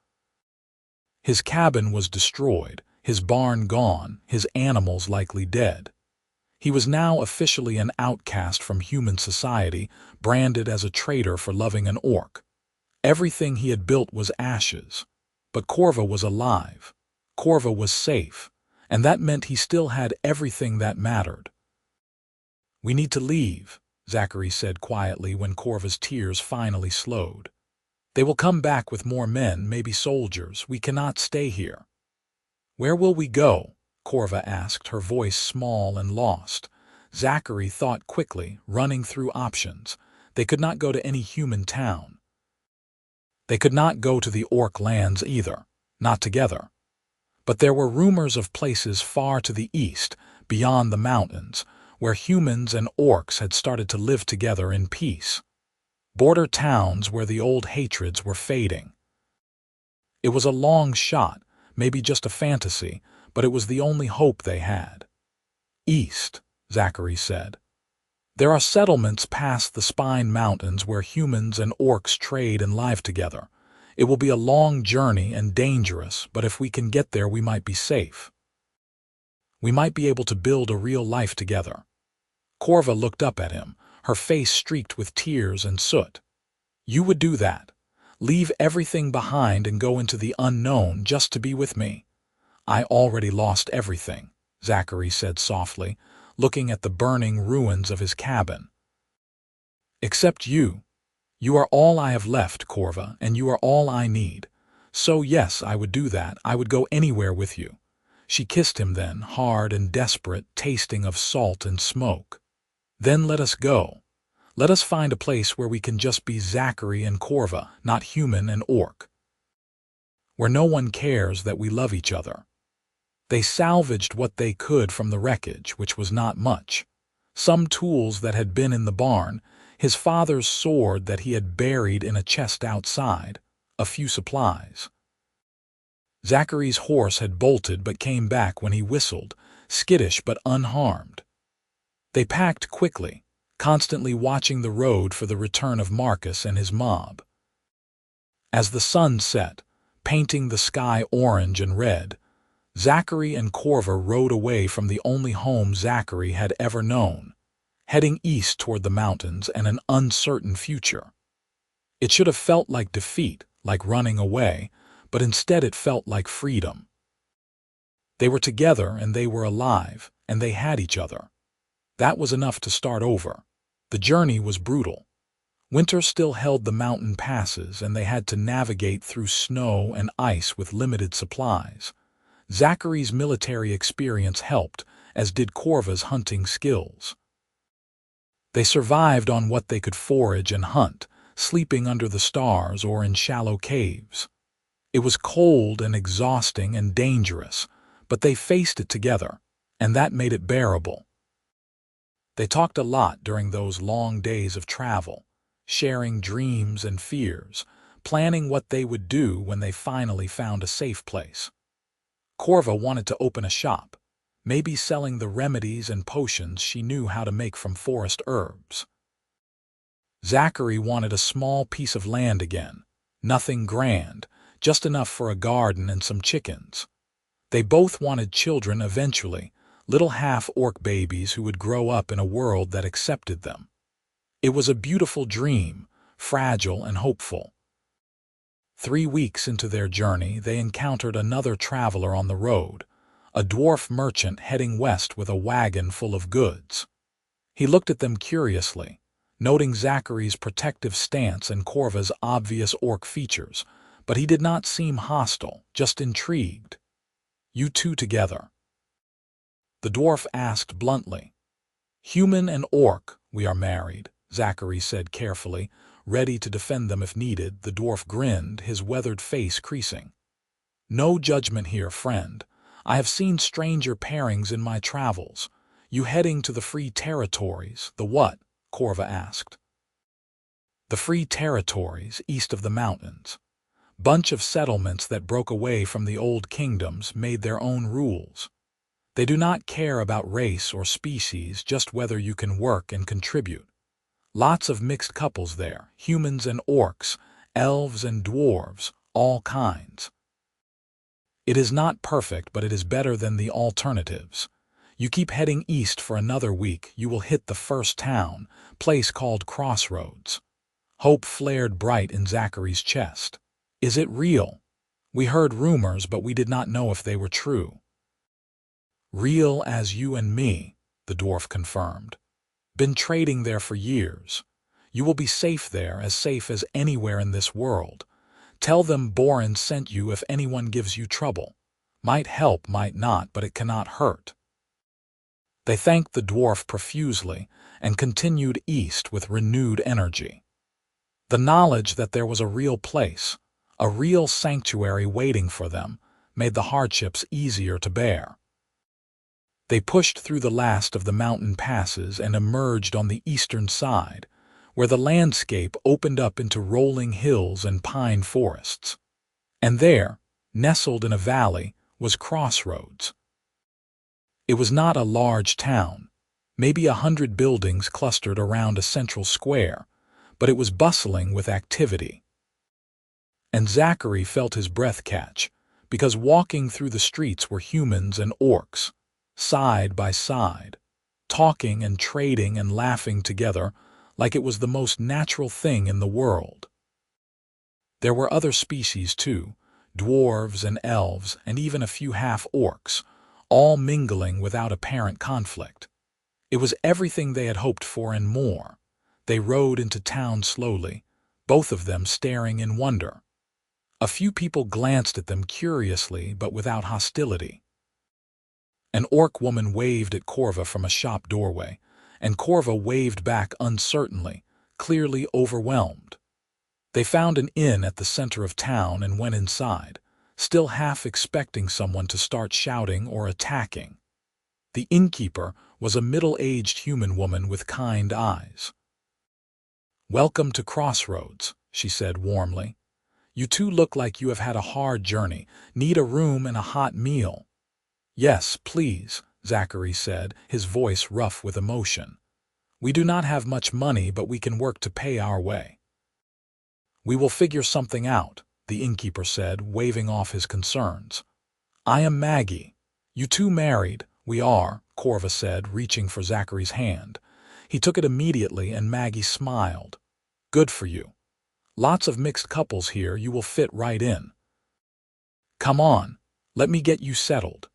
His cabin was destroyed, his barn gone, his animals likely dead. He was now officially an outcast from human society, branded as a traitor for loving an orc. Everything he had built was ashes. But Korva was alive. Korva was safe, and that meant he still had everything that mattered. We need to leave, Zachary said quietly when Korva's tears finally slowed. They will come back with more men, maybe soldiers. We cannot stay here. Where will we go? Korva asked, her voice small and lost. Zachary thought quickly, running through options. They could not go to any human town. They could not go to the orc lands either, not together. But there were rumors of places far to the east, beyond the mountains, where humans and orcs had started to live together in peace. Border towns where the old hatreds were fading. It was a long shot, maybe just a fantasy, but it was the only hope they had. East, Zachary said. There are settlements past the Spine Mountains where humans and orcs trade and live together. It will be a long journey and dangerous, but if we can get there, we might be safe. We might be able to build a real life together. Korva looked up at him, her face streaked with tears and soot. You would do that. Leave everything behind and go into the unknown just to be with me. I already lost everything, Zachary said softly, looking at the burning ruins of his cabin. Except you. You are all I have left, Korva, and you are all I need. So yes, I would do that. I would go anywhere with you. She kissed him then, hard and desperate, tasting of salt and smoke. Then let us go. Let us find a place where we can just be Zachary and Korva, not human and orc. Where no one cares that we love each other. They salvaged what they could from the wreckage, which was not much. Some tools that had been in the barn, his father's sword that he had buried in a chest outside, a few supplies. Zachary's horse had bolted but came back when he whistled, skittish but unharmed. They packed quickly, constantly watching the road for the return of Marcus and his mob. As the sun set, painting the sky orange and red, Zachary and Korva rode away from the only home Zachary had ever known, heading east toward the mountains and an uncertain future. It should have felt like defeat, like running away, but instead it felt like freedom. They were together and they were alive, and they had each other. That was enough to start over. The journey was brutal. Winter still held the mountain passes, and they had to navigate through snow and ice with limited supplies. Zachary's military experience helped, as did Korva's hunting skills. They survived on what they could forage and hunt, sleeping under the stars or in shallow caves. It was cold and exhausting and dangerous, but they faced it together, and that made it bearable. They talked a lot during those long days of travel, sharing dreams and fears, planning what they would do when they finally found a safe place. Korva wanted to open a shop, maybe selling the remedies and potions she knew how to make from forest herbs. Zachary wanted a small piece of land again, nothing grand, just enough for a garden and some chickens. They both wanted children eventually, little half-orc babies who would grow up in a world that accepted them. It was a beautiful dream, fragile and hopeful. 3 weeks into their journey, they encountered another traveler on the road, a dwarf merchant heading west with a wagon full of goods. He looked at them curiously, noting Zachary's protective stance and Korva's obvious orc features, but he did not seem hostile, just intrigued. "You two together?" The dwarf asked bluntly. "Human and orc, we are married," Zachary said carefully, ready to defend them if needed. The dwarf grinned, his weathered face creasing. "No judgment here, friend. I have seen stranger pairings in my travels. You heading to the Free Territories?" "The what?" Korva asked. "The Free Territories, east of the mountains. Bunch of settlements that broke away from the old kingdoms, made their own rules. They do not care about race or species, just whether you can work and contribute. Lots of mixed couples there, humans and orcs, elves and dwarves, all kinds. It is not perfect, but it is better than the alternatives. You keep heading east for another week, you will hit the first town, place called Crossroads." Hope flared bright in Zachary's chest. "Is it real? We heard rumors, but we did not know if they were true." "Real as you and me," the dwarf confirmed. "Been trading there for years. You will be safe there, as safe as anywhere in this world. Tell them Boren sent you if anyone gives you trouble. Might help, might not, but it cannot hurt." They thanked the dwarf profusely and continued east with renewed energy. The knowledge that there was a real place, a real sanctuary waiting for them, made the hardships easier to bear. They pushed through the last of the mountain passes and emerged on the eastern side, where the landscape opened up into rolling hills and pine forests. And there, nestled in a valley, was Crossroads. It was not a large town, maybe 100 buildings clustered around a central square, but it was bustling with activity. And Zachary felt his breath catch, because walking through the streets were humans and orcs, side by side, talking and trading and laughing together like it was the most natural thing in the world. There were other species too, dwarves and elves and even a few half-orcs, all mingling without apparent conflict. It was everything they had hoped for and more. They rode into town slowly, both of them staring in wonder. A few people glanced at them curiously but without hostility. An orc woman waved at Korva from a shop doorway, and Korva waved back uncertainly, clearly overwhelmed. They found an inn at the center of town and went inside, still half expecting someone to start shouting or attacking. The innkeeper was a middle-aged human woman with kind eyes. "Welcome to Crossroads," she said warmly. "You two look like you have had a hard journey, need a room and a hot meal." "Yes, please," Zachary said, his voice rough with emotion. "We do not have much money, but we can work to pay our way." "We will figure something out," the innkeeper said, waving off his concerns. "I am Maggie. You two married?" "We are," Korva said, reaching for Zachary's hand. He took it immediately, and Maggie smiled. "Good for you. Lots of mixed couples here, you will fit right in. Come on, let me get you settled."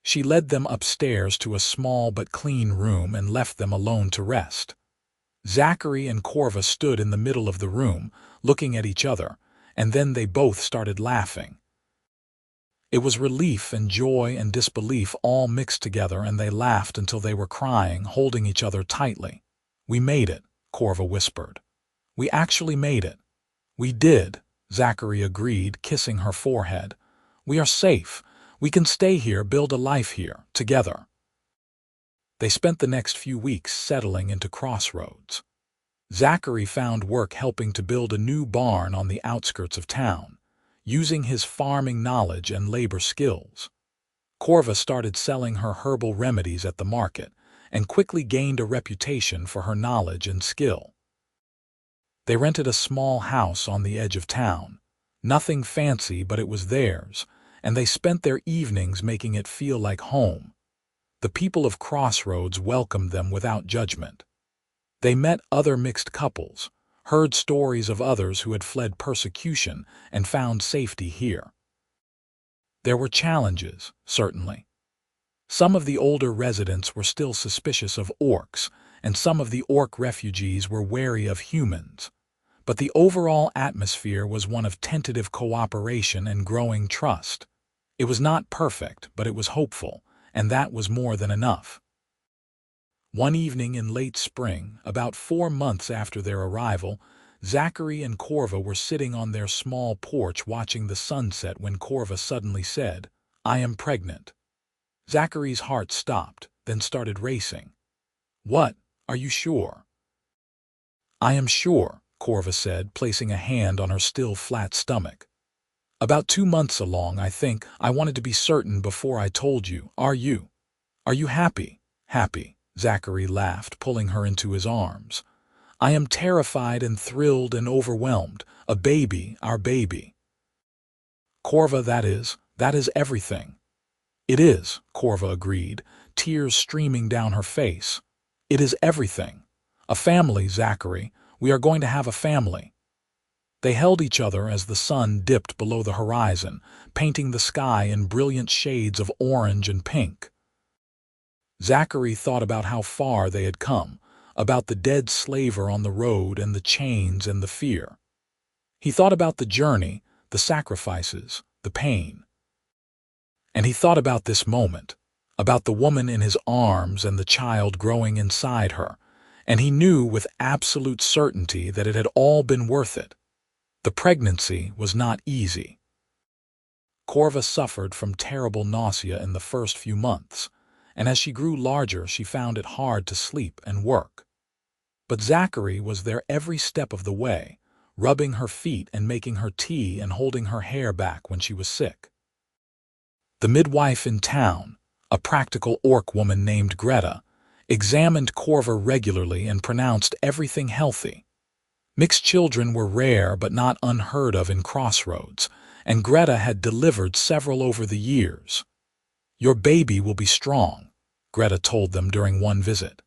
She led them upstairs to a small but clean room and left them alone to rest. Zachary and Korva stood in the middle of the room, looking at each other, and then they both started laughing. It was relief and joy and disbelief all mixed together, and they laughed until they were crying, holding each other tightly. "We made it," Korva whispered. "We actually made it." "We did," Zachary agreed, kissing her forehead. "We are safe. We can stay here, build a life here, together." They spent the next few weeks settling into Crossroads. Zachary found work helping to build a new barn on the outskirts of town, using his farming knowledge and labor skills. Korva started selling her herbal remedies at the market and quickly gained a reputation for her knowledge and skill. They rented a small house on the edge of town. Nothing fancy, but it was theirs, and they spent their evenings making it feel like home. The people of Crossroads welcomed them without judgment. They met other mixed couples, heard stories of others who had fled persecution and found safety here. There were challenges, certainly. Some of the older residents were still suspicious of orcs, and some of the orc refugees were wary of humans. But the overall atmosphere was one of tentative cooperation and growing trust. It was not perfect, but it was hopeful, and that was more than enough. One evening in late spring, about 4 months after their arrival, Zachary and Korva were sitting on their small porch watching the sunset when Korva suddenly said, "I am pregnant." Zachary's heart stopped, then started racing. "What? Are you sure?" "I am sure," Korva said, placing a hand on her still flat stomach. "About 2 months along, I think. I wanted to be certain before I told you. Are you? Are you happy?" "Happy," Zachary laughed, pulling her into his arms. "I am terrified and thrilled and overwhelmed. A baby, our baby." "Korva, that is everything." "It is," Korva agreed, tears streaming down her face. "It is everything. A family, Zachary. We are going to have a family." They held each other as the sun dipped below the horizon, painting the sky in brilliant shades of orange and pink. Zachary thought about how far they had come, about the dead slaver on the road and the chains and the fear. He thought about the journey, the sacrifices, the pain. And he thought about this moment, about the woman in his arms and the child growing inside her, and he knew with absolute certainty that it had all been worth it. The pregnancy was not easy. Korva suffered from terrible nausea in the first few months, and as she grew larger she found it hard to sleep and work. But Zachary was there every step of the way, rubbing her feet and making her tea and holding her hair back when she was sick. The midwife in town, a practical orc woman named Greta, examined Korva regularly and pronounced everything healthy. Mixed children were rare but not unheard of in Crossroads, and Greta had delivered several over the years. "Your baby will be strong," Greta told them during one visit.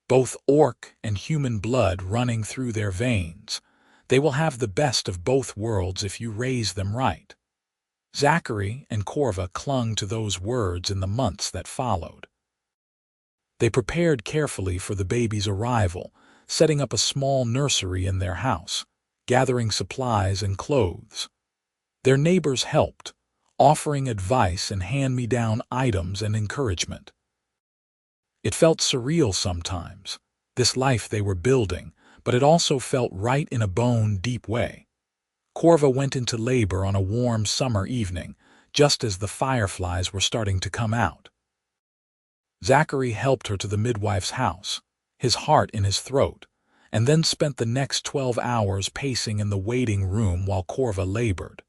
"Both orc and human blood running through their veins. They will have the best of both worlds if you raise them right." Zachary and Korva clung to those words in the months that followed. They prepared carefully for the baby's arrival, setting up a small nursery in their house, gathering supplies and clothes. Their neighbors helped, offering advice and hand-me-down items and encouragement. It felt surreal sometimes, this life they were building, but it also felt right in a bone-deep way. Korva went into labor on a warm summer evening, just as the fireflies were starting to come out. Zachary helped her to the midwife's house, his heart in his throat, and then spent the next 12 hours pacing in the waiting room while Korva labored.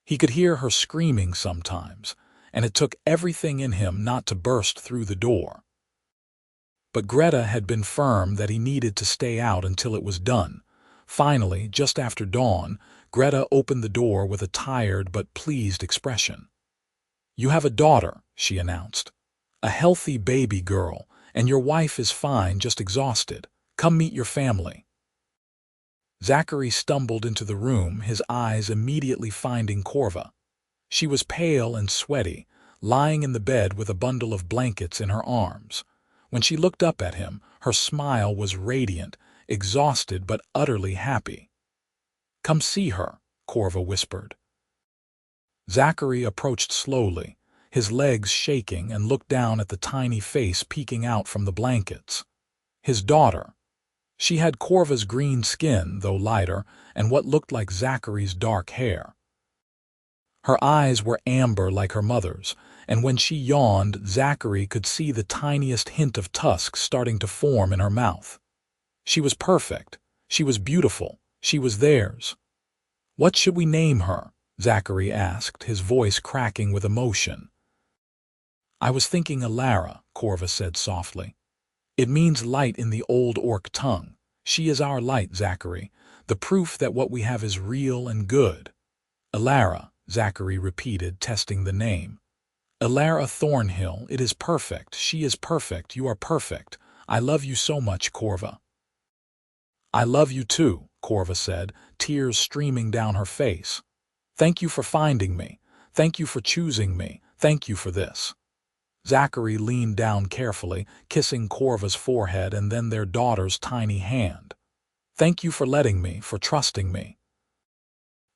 He could hear her screaming sometimes, and it took everything in him not to burst through the door. But Greta had been firm that he needed to stay out until it was done. Finally, just after dawn, Greta opened the door with a tired but pleased expression. "You have a daughter," she announced. "A healthy baby girl, and your wife is fine, just exhausted. Come meet your family." Zachary stumbled into the room, his eyes immediately finding Korva. She was pale and sweaty, lying in the bed with a bundle of blankets in her arms. When she looked up at him, her smile was radiant, exhausted but utterly happy. "Come see her," Korva whispered. Zachary approached slowly, his legs shaking, and looked down at the tiny face peeking out from the blankets. His daughter. She had Korva's green skin, though lighter, and what looked like Zachary's dark hair. Her eyes were amber like her mother's, and when she yawned, Zachary could see the tiniest hint of tusks starting to form in her mouth. She was perfect. She was beautiful. She was theirs. "What should we name her?" Zachary asked, his voice cracking with emotion. "I was thinking Alara," Korva said softly. "It means light in the old orc tongue. She is our light, Zachary, the proof that what we have is real and good." "Alara," Zachary repeated, testing the name. "Alara Thornhill, it is perfect. She is perfect. You are perfect. I love you so much, Korva." "I love you too," Korva said, tears streaming down her face. "Thank you for finding me. Thank you for choosing me. Thank you for this." Zachary leaned down carefully, kissing Korva's forehead and then their daughter's tiny hand. "Thank you for letting me, for trusting me,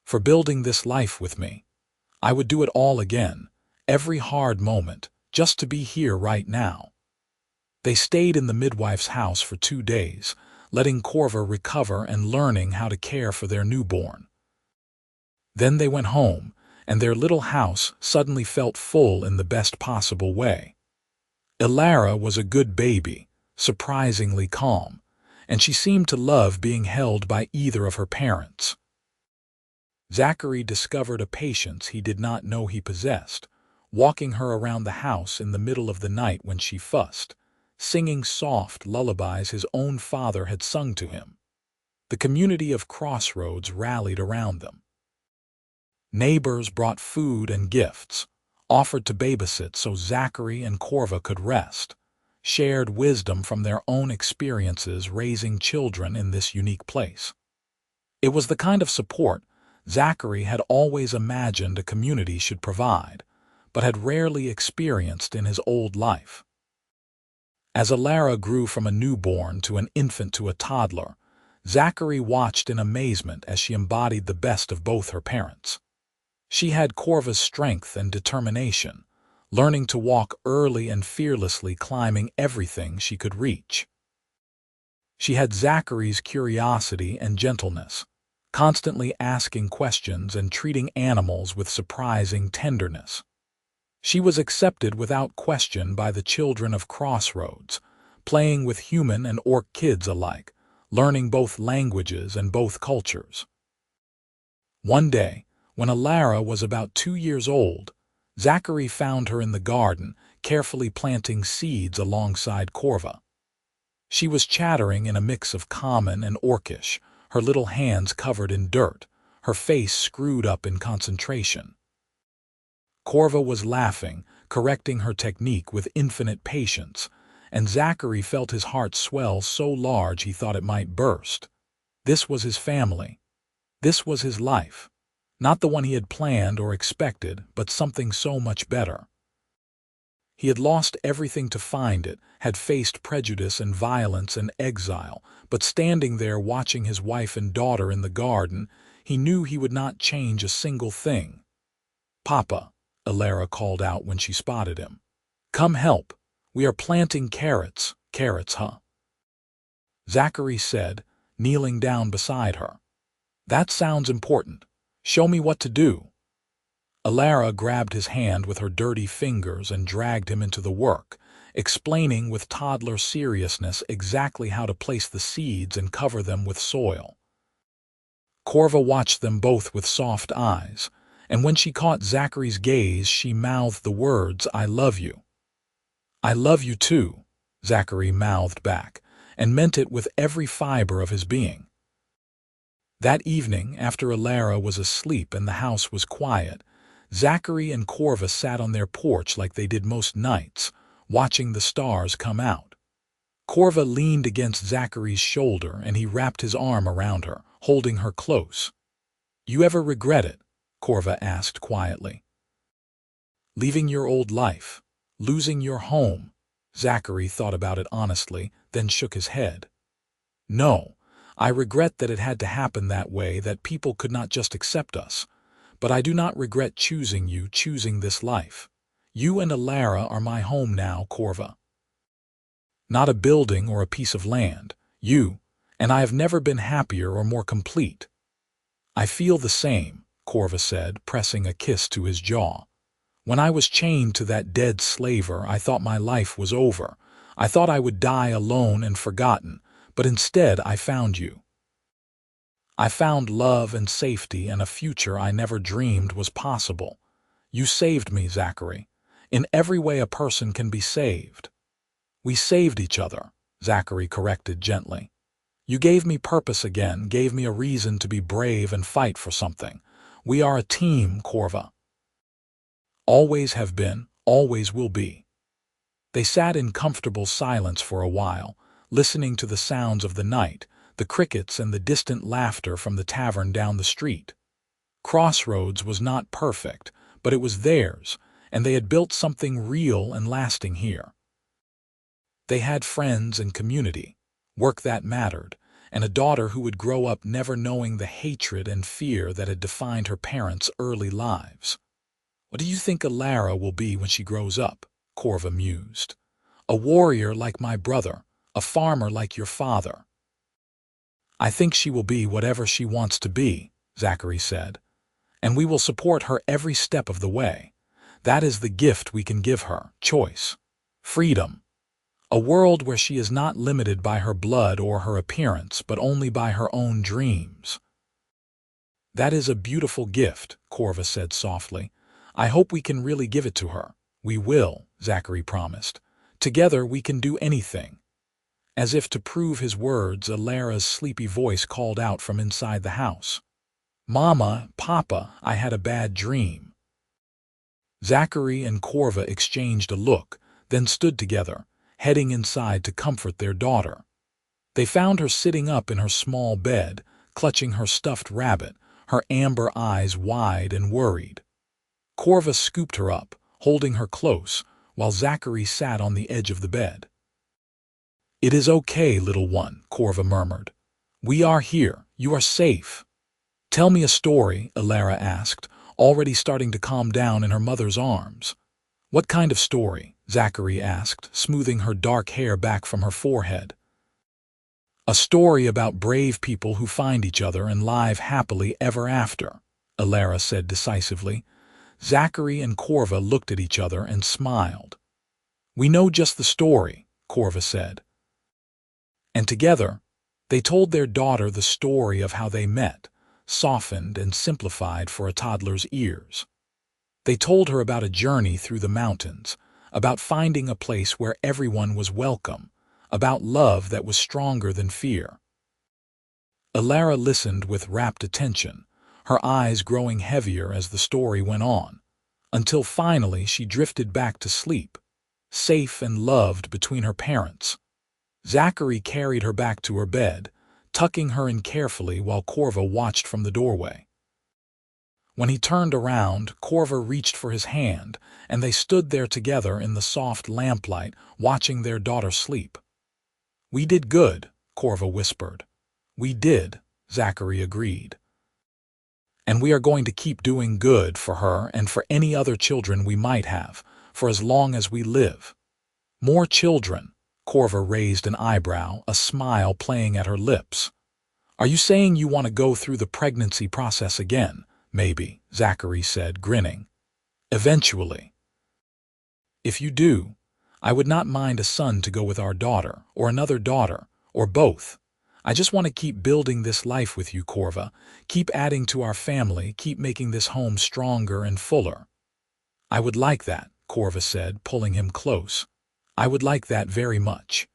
for building this life with me. I would do it all again, every hard moment, just to be here right now." They stayed in the midwife's house for 2 days, letting Korva recover and learning how to care for their newborn. Then they went home, and their little house suddenly felt full in the best possible way. Alara was a good baby, surprisingly calm, and she seemed to love being held by either of her parents. Zachary discovered a patience he did not know he possessed, walking her around the house in the middle of the night when she fussed, singing soft lullabies his own father had sung to him. The community of Crossroads rallied around them. Neighbors brought food and gifts, offered to babysit so Zachary and Korva could rest, shared wisdom from their own experiences raising children in this unique place. It was the kind of support Zachary had always imagined a community should provide, but had rarely experienced in his old life. As Alara grew from a newborn to an infant to a toddler, Zachary watched in amazement as she embodied the best of both her parents. She had Korva's strength and determination, learning to walk early and fearlessly climbing everything she could reach. She had Zachary's curiosity and gentleness, constantly asking questions and treating animals with surprising tenderness. She was accepted without question by the children of Crossroads, playing with human and orc kids alike, learning both languages and both cultures. One day, when Alara was about 2 years old, Zachary found her in the garden, carefully planting seeds alongside Korva. She was chattering in a mix of common and orcish, her little hands covered in dirt, her face screwed up in concentration. Korva was laughing, correcting her technique with infinite patience, and Zachary felt his heart swell so large he thought it might burst. This was his family. This was his life. Not the one he had planned or expected, but something so much better. He had lost everything to find it, had faced prejudice and violence and exile, but standing there watching his wife and daughter in the garden, he knew he would not change a single thing. "Papa," Alara called out when she spotted him. "Come help. We are planting carrots." "Carrots, huh?" Zachary said, kneeling down beside her. "That sounds important. Show me what to do." Alara grabbed his hand with her dirty fingers and dragged him into the work, explaining with toddler seriousness exactly how to place the seeds and cover them with soil. Korva watched them both with soft eyes, and when she caught Zachary's gaze, she mouthed the words, "I love you." "I love you too," Zachary mouthed back, and meant it with every fiber of his being. That evening, after Alara was asleep and the house was quiet, Zachary and Korva sat on their porch like they did most nights, watching the stars come out. Korva leaned against Zachary's shoulder and he wrapped his arm around her, holding her close. "You ever regret it?" Korva asked quietly. "Leaving your old life, losing your home?" Zachary thought about it honestly, then shook his head. "No, I regret that it had to happen that way, that people could not just accept us. But I do not regret choosing you, choosing this life. You and Alara are my home now, Korva. Not a building or a piece of land. You, and I have never been happier or more complete." "I feel the same," Korva said, pressing a kiss to his jaw. "When I was chained to that dead slaver, I thought my life was over. I thought I would die alone and forgotten, but instead I found you. I found love and safety and a future I never dreamed was possible. You saved me, Zachary. In every way a person can be saved." "We saved each other," Zachary corrected gently. "You gave me purpose again, gave me a reason to be brave and fight for something. We are a team, Korva. Always have been, always will be." They sat in comfortable silence for a while, listening to the sounds of the night, the crickets and the distant laughter from the tavern down the street. Crossroads was not perfect, but it was theirs, and they had built something real and lasting here. They had friends and community, work that mattered, and a daughter who would grow up never knowing the hatred and fear that had defined her parents' early lives. "What do you think Alara will be when she grows up?" Korva mused. "A warrior like my brother, a farmer like your father." "I think she will be whatever she wants to be," Zachary said, "and we will support her every step of the way. That is the gift we can give her, choice, freedom. A world where she is not limited by her blood or her appearance, but only by her own dreams." "That is a beautiful gift," Korva said softly. "I hope we can really give it to her." "We will," Zachary promised. "Together we can do anything." As if to prove his words, Alara's sleepy voice called out from inside the house. "Mama, Papa, I had a bad dream." Zachary and Korva exchanged a look, then stood together, heading inside to comfort their daughter. They found her sitting up in her small bed, clutching her stuffed rabbit, her amber eyes wide and worried. Korva scooped her up, holding her close, while Zachary sat on the edge of the bed. "It is okay, little one," Korva murmured. "We are here. You are safe." "Tell me a story," Alara asked, already starting to calm down in her mother's arms. "What kind of story?" Zachary asked, smoothing her dark hair back from her forehead. "A story about brave people who find each other and live happily ever after," Alara said decisively. Zachary and Korva looked at each other and smiled. "We know just the story," Korva said. And together, they told their daughter the story of how they met, softened and simplified for a toddler's ears. They told her about a journey through the mountains, about finding a place where everyone was welcome, about love that was stronger than fear. Alara listened with rapt attention, her eyes growing heavier as the story went on, until finally she drifted back to sleep, safe and loved between her parents. Zachary carried her back to her bed, tucking her in carefully while Korva watched from the doorway. When he turned around, Korva reached for his hand, and they stood there together in the soft lamplight, watching their daughter sleep. "We did good," Korva whispered. "We did," Zachary agreed. and we are going to keep doing good for her and for any other children we might have, for as long as we live." "More children?" Korva raised an eyebrow, a smile playing at her lips. "Are you saying you want to go through the pregnancy process again?" "Maybe," Zachary said, grinning. "Eventually. If you do, I would not mind a son to go with our daughter, or another daughter, or both. I just want to keep building this life with you, Korva, keep adding to our family, keep making this home stronger and fuller." "I would like that," Korva said, pulling him close. "I would like that very much."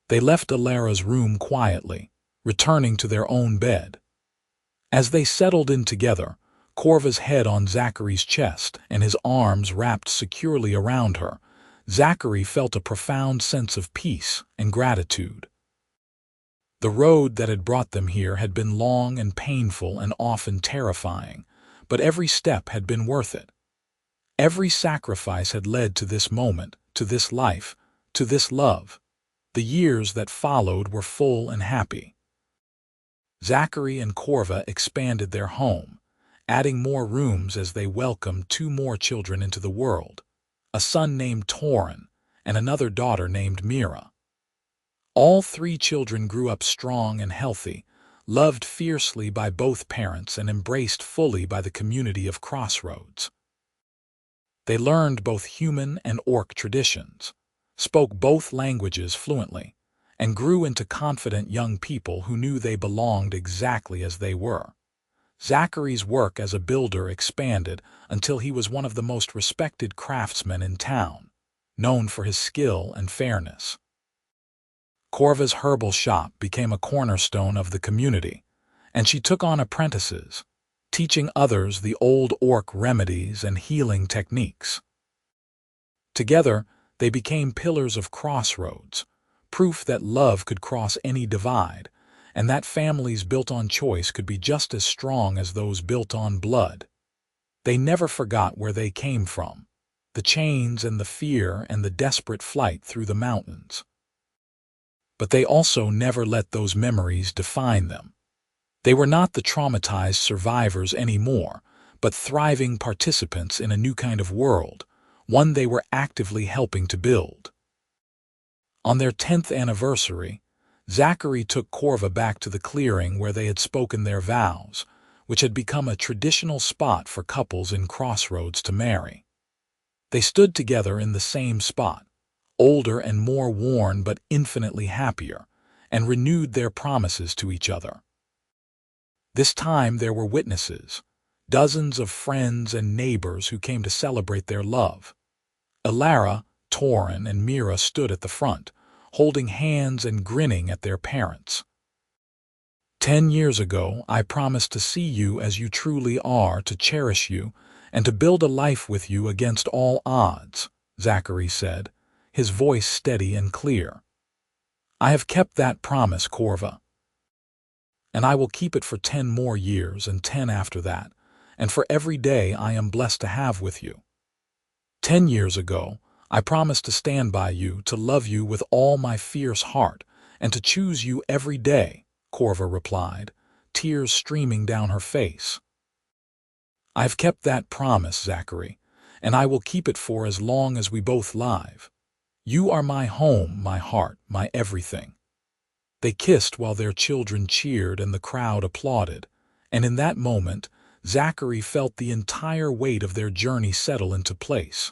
They left Alara's room quietly, returning to their own bed. As they settled in together, Korva's head on Zachary's chest and his arms wrapped securely around her, Zachary felt a profound sense of peace and gratitude. The road that had brought them here had been long and painful and often terrifying, but every step had been worth it. Every sacrifice had led to this moment, to this life, to this love. The years that followed were full and happy. Zachary and Korva expanded their home, adding more rooms as they welcomed 2 more children into the world, a son named Torin and another daughter named Mira. All 3 children grew up strong and healthy, loved fiercely by both parents and embraced fully by the community of Crossroads. They learned both human and orc traditions, spoke both languages fluently, and grew into confident young people who knew they belonged exactly as they were. Zachary's work as a builder expanded until he was one of the most respected craftsmen in town, known for his skill and fairness. Korva's herbal shop became a cornerstone of the community, and she took on apprentices, teaching others the old orc remedies and healing techniques. Together, they became pillars of Crossroads, proof that love could cross any divide, and that families built on choice could be just as strong as those built on blood. They never forgot where they came from, the chains and the fear and the desperate flight through the mountains. But they also never let those memories define them. They were not the traumatized survivors anymore, but thriving participants in a new kind of world, one they were actively helping to build. On their 10th anniversary, Zachary took Korva back to the clearing where they had spoken their vows, which had become a traditional spot for couples in Crossroads to marry. They stood together in the same spot, older and more worn but infinitely happier, and renewed their promises to each other. This time there were witnesses, dozens of friends and neighbors who came to celebrate their love. Alara, Torin, and Mira stood at the front, holding hands and grinning at their parents. "10 years ago, I promised to see you as you truly are, to cherish you, and to build a life with you against all odds," Zachary said, his voice steady and clear. "I have kept that promise, Korva. And I will keep it for 10 more years and 10 after that, and for every day I am blessed to have with you. 10 years ago, I promised to stand by you, to love you with all my fierce heart, and to choose you every day," Korva replied, tears streaming down her face. "I have kept that promise, Zachary, and I will keep it for as long as we both live. You are my home, my heart, my everything." They kissed while their children cheered and the crowd applauded, and in that moment, Zachary felt the entire weight of their journey settle into place.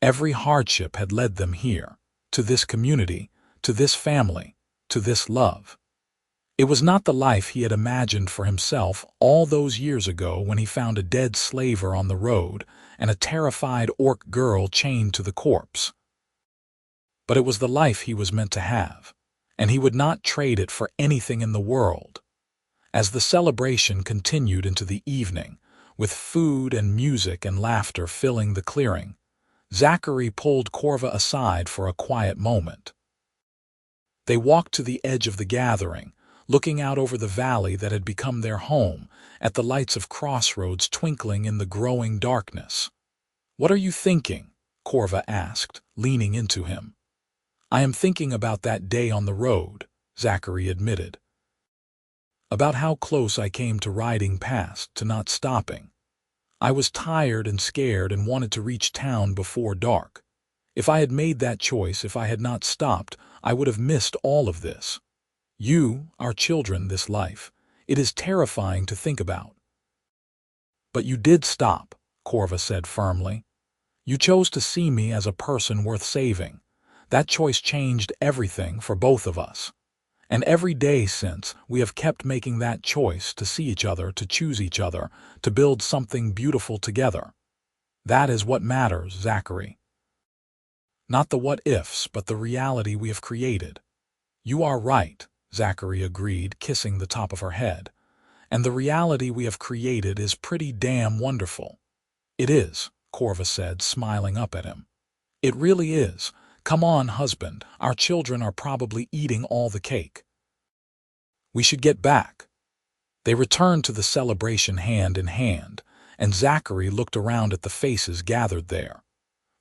Every hardship had led them here, to this community, to this family, to this love. It was not the life he had imagined for himself all those years ago when he found a dead slaver on the road and a terrified orc girl chained to the corpse. But it was the life he was meant to have, and he would not trade it for anything in the world. As the celebration continued into the evening, with food and music and laughter filling the clearing, Zachary pulled Korva aside for a quiet moment. They walked to the edge of the gathering, looking out over the valley that had become their home, at the lights of Crossroads twinkling in the growing darkness. "What are you thinking?" Korva asked, leaning into him. "I am thinking about that day on the road," Zachary admitted. about how close I came to riding past, to not stopping. I was tired and scared and wanted to reach town before dark. If I had made that choice, if I had not stopped, I would have missed all of this. You, our children, this life. It is terrifying to think about. But you did stop, Korva said firmly. You chose to see me as a person worth saving. That choice changed everything for both of us. And every day since, we have kept making that choice to see each other, to choose each other, to build something beautiful together. That is what matters, Zachary. Not the what-ifs, but the reality we have created. You are right, Zachary agreed, kissing the top of her head. And the reality we have created is pretty damn wonderful. It is, Korva said, smiling up at him. It really is. Come on, husband, our children are probably eating all the cake. We should get back. They returned to the celebration hand in hand, and Zachary looked around at the faces gathered there.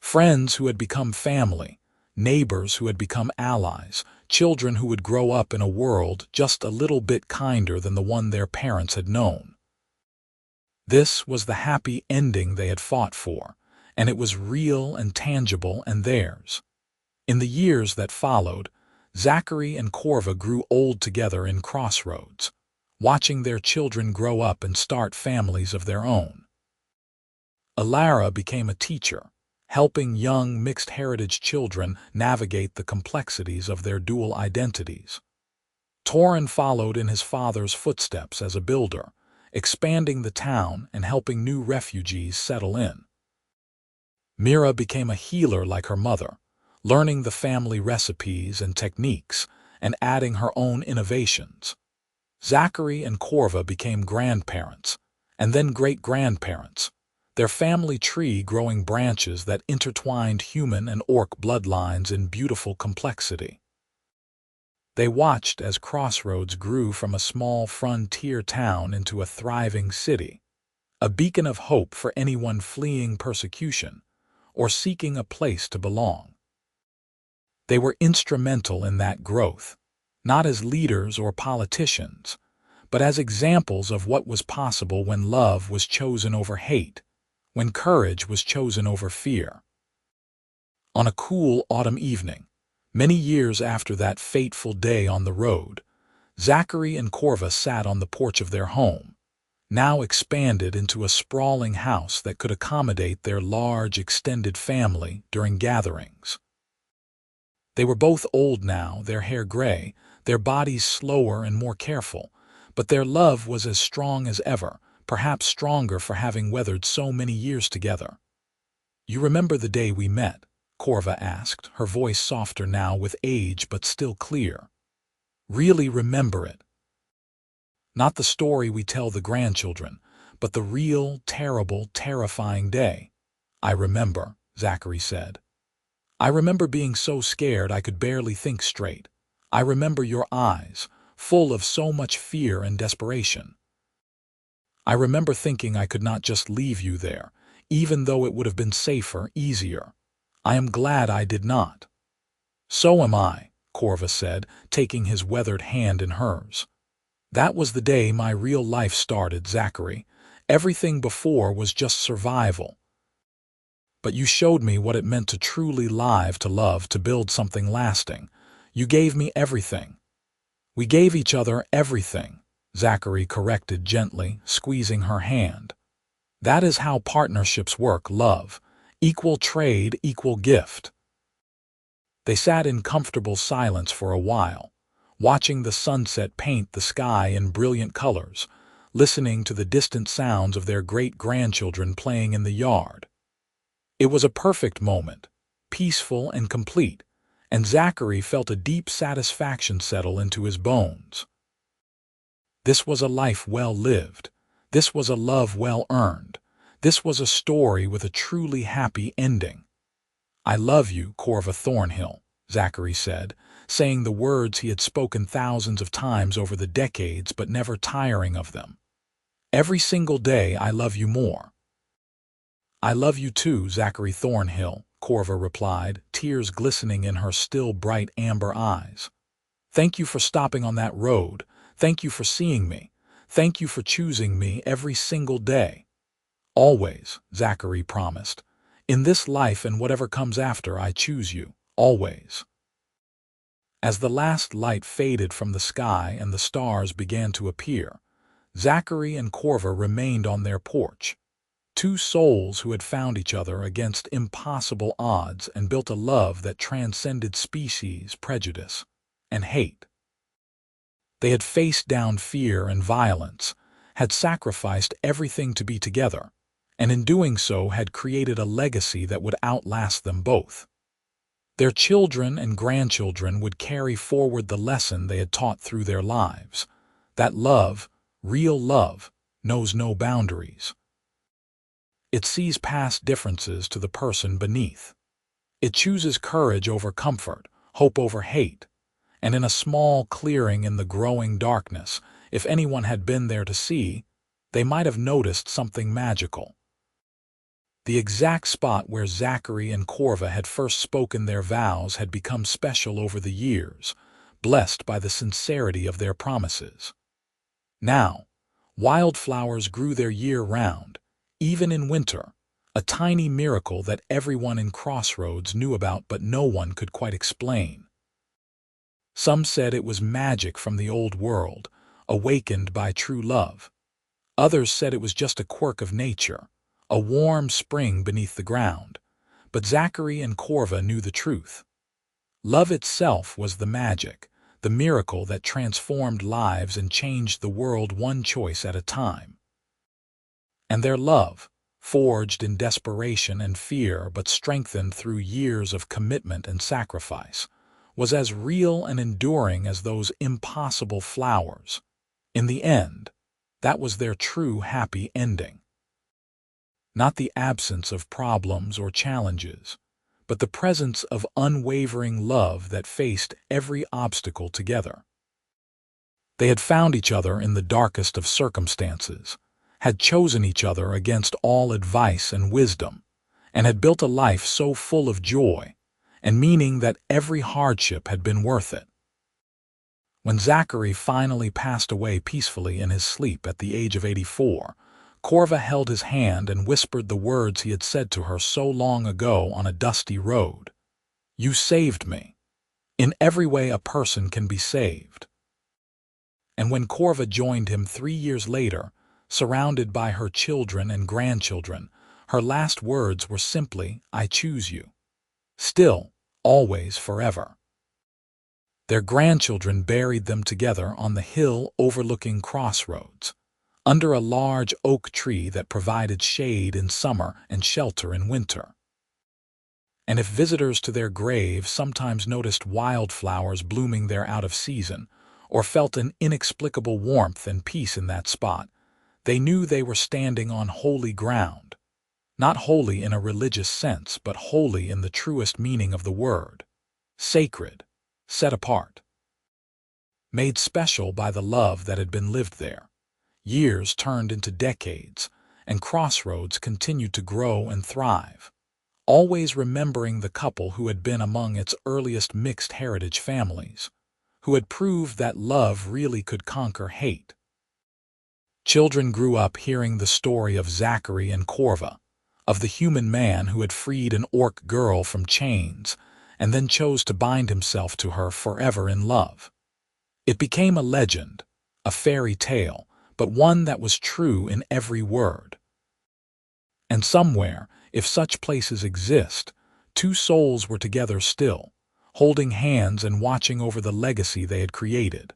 Friends who had become family, neighbors who had become allies, children who would grow up in a world just a little bit kinder than the one their parents had known. This was the happy ending they had fought for, and it was real and tangible and theirs. In the years that followed, Zachary and Korva grew old together in Crossroads, watching their children grow up and start families of their own. Alara became a teacher, helping young mixed-heritage children navigate the complexities of their dual identities. Torin followed in his father's footsteps as a builder, expanding the town and helping new refugees settle in. Mira became a healer like her mother, learning the family recipes and techniques and adding her own innovations. Zachary and Korva became grandparents, and then great-grandparents, their family tree growing branches that intertwined human and orc bloodlines in beautiful complexity. They watched as Crossroads grew from a small frontier town into a thriving city, a beacon of hope for anyone fleeing persecution or seeking a place to belong. They were instrumental in that growth, not as leaders or politicians, but as examples of what was possible when love was chosen over hate, when courage was chosen over fear. On a cool autumn evening, many years after that fateful day on the road, Zachary and Korva sat on the porch of their home, now expanded into a sprawling house that could accommodate their large extended family during gatherings. They were both old now, their hair gray, their bodies slower and more careful, but their love was as strong as ever, perhaps stronger for having weathered so many years together. You remember the day we met? Korva asked, her voice softer now with age but still clear. Really remember it. Not the story we tell the grandchildren, but the real, terrible, terrifying day. I remember, Zachary said. I remember being so scared I could barely think straight. I remember your eyes, full of so much fear and desperation. I remember thinking I could not just leave you there, even though it would have been safer, easier. I am glad I did not. So am I, Korva said, taking his weathered hand in hers. That was the day my real life started, Zachary. Everything before was just survival. But you showed me what it meant to truly live, to love, to build something lasting. You gave me everything. We gave each other everything, Zachary corrected gently, squeezing her hand. That is how partnerships work, love. Equal trade, equal gift. They sat in comfortable silence for a while, watching the sunset paint the sky in brilliant colors, listening to the distant sounds of their great-grandchildren playing in the yard. It was a perfect moment, peaceful and complete, and Zachary felt a deep satisfaction settle into his bones. This was a life well lived. This was a love well earned. This was a story with a truly happy ending. I love you, Korva Thornhill, Zachary said, saying the words he had spoken thousands of times over the decades but never tiring of them. Every single day I love you more. I love you too, Zachary Thornhill, Korva replied, tears glistening in her still bright amber eyes. Thank you for stopping on that road. Thank you for seeing me. Thank you for choosing me every single day." "Always," Zachary promised. "In this life and whatever comes after, I choose you. Always." As the last light faded from the sky and the stars began to appear, Zachary and Korva remained on their porch, two souls who had found each other against impossible odds and built a love that transcended species, prejudice, and hate. They had faced down fear and violence, had sacrificed everything to be together, and in doing so had created a legacy that would outlast them both. Their children and grandchildren would carry forward the lesson they had taught through their lives, that love, real love, knows no boundaries. It sees past differences to the person beneath. It chooses courage over comfort, hope over hate, and in a small clearing in the growing darkness, if anyone had been there to see, they might have noticed something magical. The exact spot where Zachary and Korva had first spoken their vows had become special over the years, blessed by the sincerity of their promises. Now, wildflowers grew there year-round, even in winter, a tiny miracle that everyone in Crossroads knew about but no one could quite explain. Some said it was magic from the old world, awakened by true love. Others said it was just a quirk of nature, a warm spring beneath the ground. But Zachary and Korva knew the truth. Love itself was the magic, the miracle that transformed lives and changed the world one choice at a time. And their love, forged in desperation and fear but strengthened through years of commitment and sacrifice, was as real and enduring as those impossible flowers. In the end, that was their true happy ending. Not the absence of problems or challenges, but the presence of unwavering love that faced every obstacle together. They had found each other in the darkest of circumstances, had chosen each other against all advice and wisdom, and had built a life so full of joy and meaning that every hardship had been worth it. When Zachary finally passed away peacefully in his sleep at the age of 84, Korva held his hand and whispered the words he had said to her so long ago on a dusty road. "You saved me. In every way a person can be saved." And when Korva joined him 3 years later, surrounded by her children and grandchildren, her last words were simply, "I choose you. Still, always, forever." Their grandchildren buried them together on the hill overlooking Crossroads, under a large oak tree that provided shade in summer and shelter in winter. And if visitors to their grave sometimes noticed wildflowers blooming there out of season, or felt an inexplicable warmth and peace in that spot, they knew they were standing on holy ground. Not holy in a religious sense, but holy in the truest meaning of the word. Sacred, set apart. Made special by the love that had been lived there. Years turned into decades, and Crossroads continued to grow and thrive, always remembering the couple who had been among its earliest mixed heritage families, who had proved that love really could conquer hate. Children grew up hearing the story of Zachary and Korva, of the human man who had freed an orc girl from chains and then chose to bind himself to her forever in love. It became a legend, a fairy tale, but one that was true in every word. And somewhere, if such places exist, two souls were together still, holding hands and watching over the legacy they had created.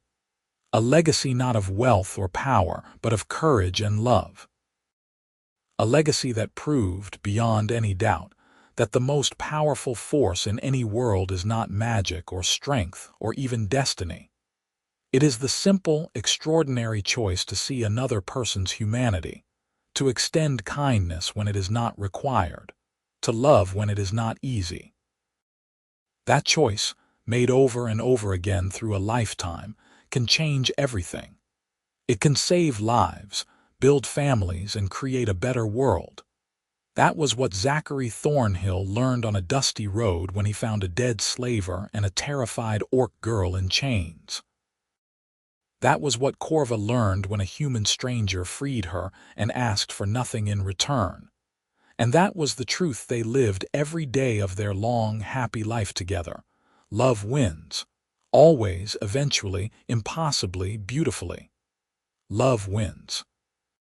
A legacy not of wealth or power, but of courage and love. A legacy that proved, beyond any doubt, that the most powerful force in any world is not magic or strength or even destiny. It is the simple, extraordinary choice to see another person's humanity, to extend kindness when it is not required, to love when it is not easy. That choice, made over and over again through a lifetime, can change everything. It can save lives, build families, and create a better world. That was what Zachary Thornhill learned on a dusty road when he found a dead slaver and a terrified orc girl in chains. That was what Korva learned when a human stranger freed her and asked for nothing in return. And that was the truth they lived every day of their long, happy life together. Love wins. Always, eventually, impossibly, beautifully. Love wins.